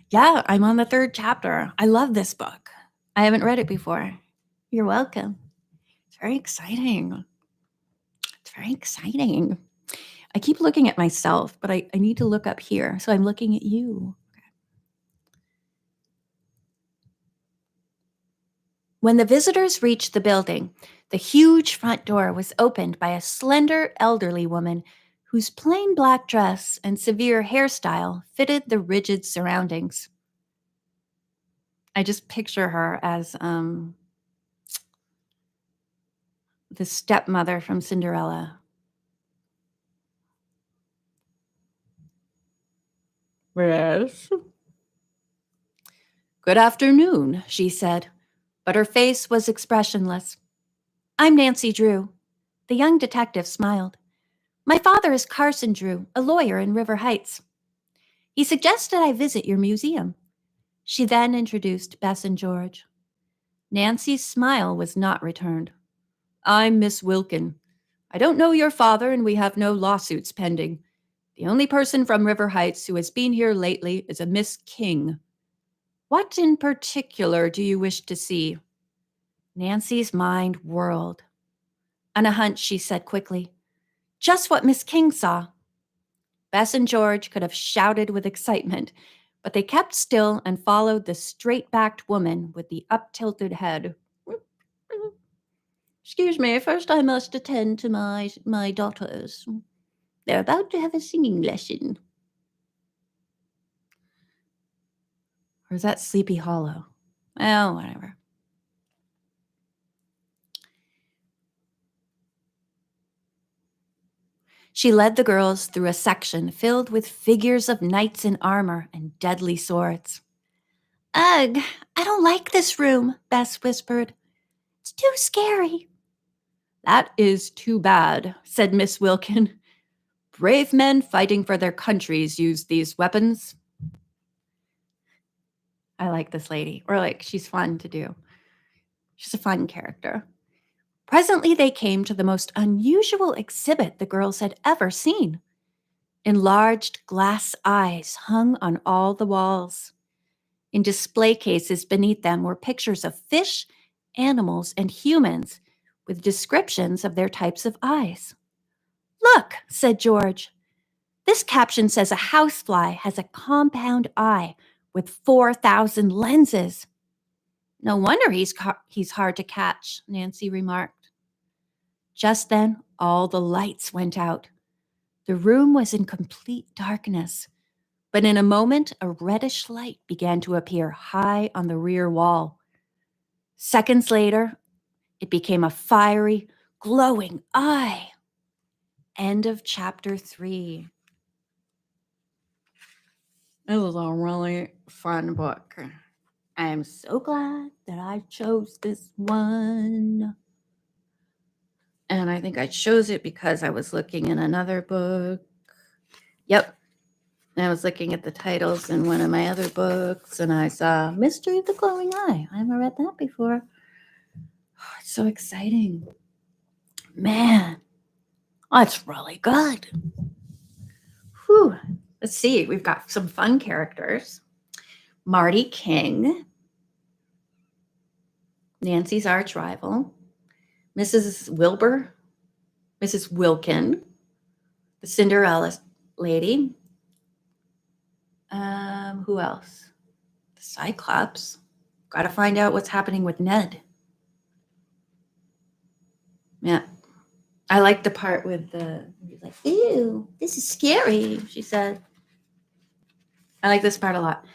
Yeah, I'm on the 3rd chapter. I love this book. I haven't read it before. You're welcome. It's very exciting. It's very exciting. I keep looking at myself, but I need to look up here. So I'm looking at you. When the visitors reached the building, the huge front door was opened by a slender elderly woman whose plain black dress and severe hairstyle fitted the rigid surroundings. I just picture her as the stepmother from Cinderella. Yes. Good afternoon, she said, but her face was expressionless. I'm Nancy Drew. The young detective smiled. My father is Carson Drew, a lawyer in River Heights. He suggested I visit your museum. She then introduced Bess and George. Nancy's smile was not returned. I'm Miss Wilkin. I don't know your father, and we have no lawsuits pending. The only person from River Heights who has been here lately is a Miss King. What in particular do you wish to see? Nancy's mind whirled. On a hunch, she said quickly, just what Miss King saw. Bess and George could have shouted with excitement, but they kept still and followed the straight-backed woman with the up-tilted head. Excuse me, first I must attend to my daughters. They're about to have a singing lesson. Or is that Sleepy Hollow? Oh, whatever. She led the girls through a section filled with figures of knights in armor and deadly swords. Ugh, I don't like this room, Bess whispered. It's too scary. That is too bad, said Miss Wilkin. Brave men fighting for their countries use these weapons. I like this lady, or like she's fun to do. She's a fun character. Presently, they came to the most unusual exhibit the girls had ever seen. Enlarged glass eyes hung on all the walls. In display cases beneath them were pictures of fish, animals, and humans with descriptions of their types of eyes. Look, said George. This caption says a housefly has a compound eye with 4,000 lenses. No wonder he's hard to catch, Nancy remarked. Just then, all the lights went out. The room was in complete darkness, but in a moment, a reddish light began to appear high on the rear wall. Seconds later, it became a fiery, glowing eye. End of chapter 3. It was a really fun book. I am so glad that I chose this one. And I think I chose it because I was looking in another book. Yep. And I was looking at the titles in one of my other books, and I saw Mystery of the Glowing Eye. I haven't read that before. Oh, it's so exciting. Man, that's really good. Whew. Let's see. We've got some fun characters. Marty King, Nancy's arch rival, Mrs. Wilbur, Mrs. Wilkin, the Cinderella lady. Who else? The Cyclops. Got to find out what's happening with Ned. Yeah. I like the part with the, like, ew, this is scary, she said. I like this part a lot.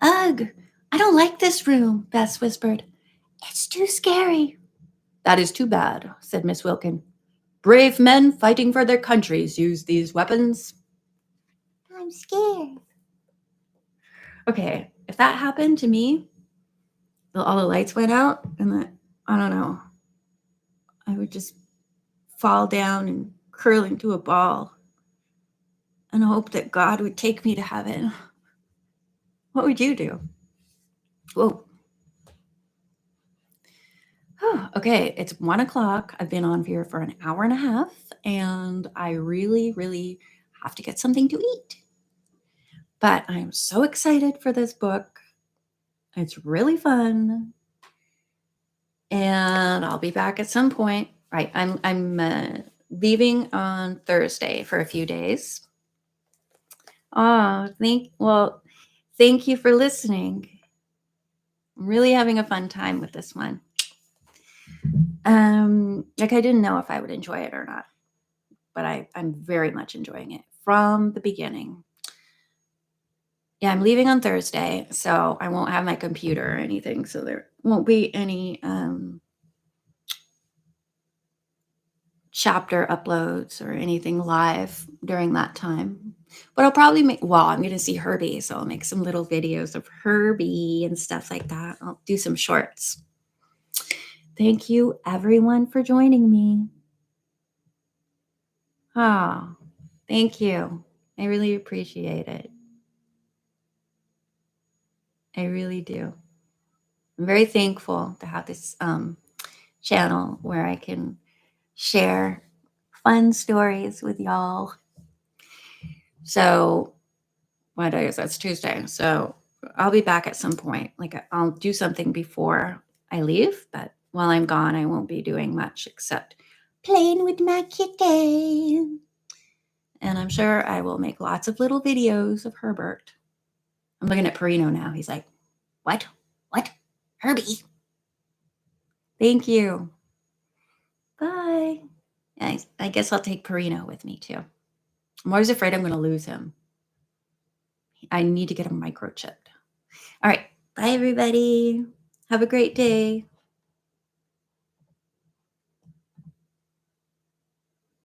Ugh, I don't like this room, Bess whispered. It's too scary. That is too bad, said Miss Wilkin. Brave men fighting for their countries use these weapons. I'm scared. Okay, if that happened to me, all the lights went out, and I don't know, I would just fall down and curl into a ball and hope that God would take me to heaven. What would you do? Whoa. Oh, okay, it's 1:00. I've been on here for an hour and a half, and I really, really have to get something to eat. But I'm so excited for this book. It's really fun. And I'll be back at some point. Right, I'm leaving on Thursday for a few days. Oh, thank you for listening. I'm really having a fun time with this one. Like I didn't know if I would enjoy it or not, but I'm very much enjoying it from the beginning. Yeah, I'm leaving on Thursday, so I won't have my computer or anything, so there won't be any chapter uploads or anything live during that time. But I'll probably I'm going to see Herbie, so I'll make some little videos of Herbie and stuff like that. I'll do some shorts. Thank you, everyone, for joining me. Oh, thank you. I really appreciate it. I really do. I'm very thankful to have this channel where I can share fun stories with y'all. So, what day is that? It's Tuesday. So, I'll be back at some point. Like, I'll do something before I leave, but while I'm gone, I won't be doing much except playing with my kitten. And I'm sure I will make lots of little videos of Herbert. I'm looking at Perino now. He's like, what? What? Herbie? Thank you. I guess I'll take Perino with me too. I'm always afraid I'm going to lose him. I need to get him microchipped. All right. Bye, everybody. Have a great day.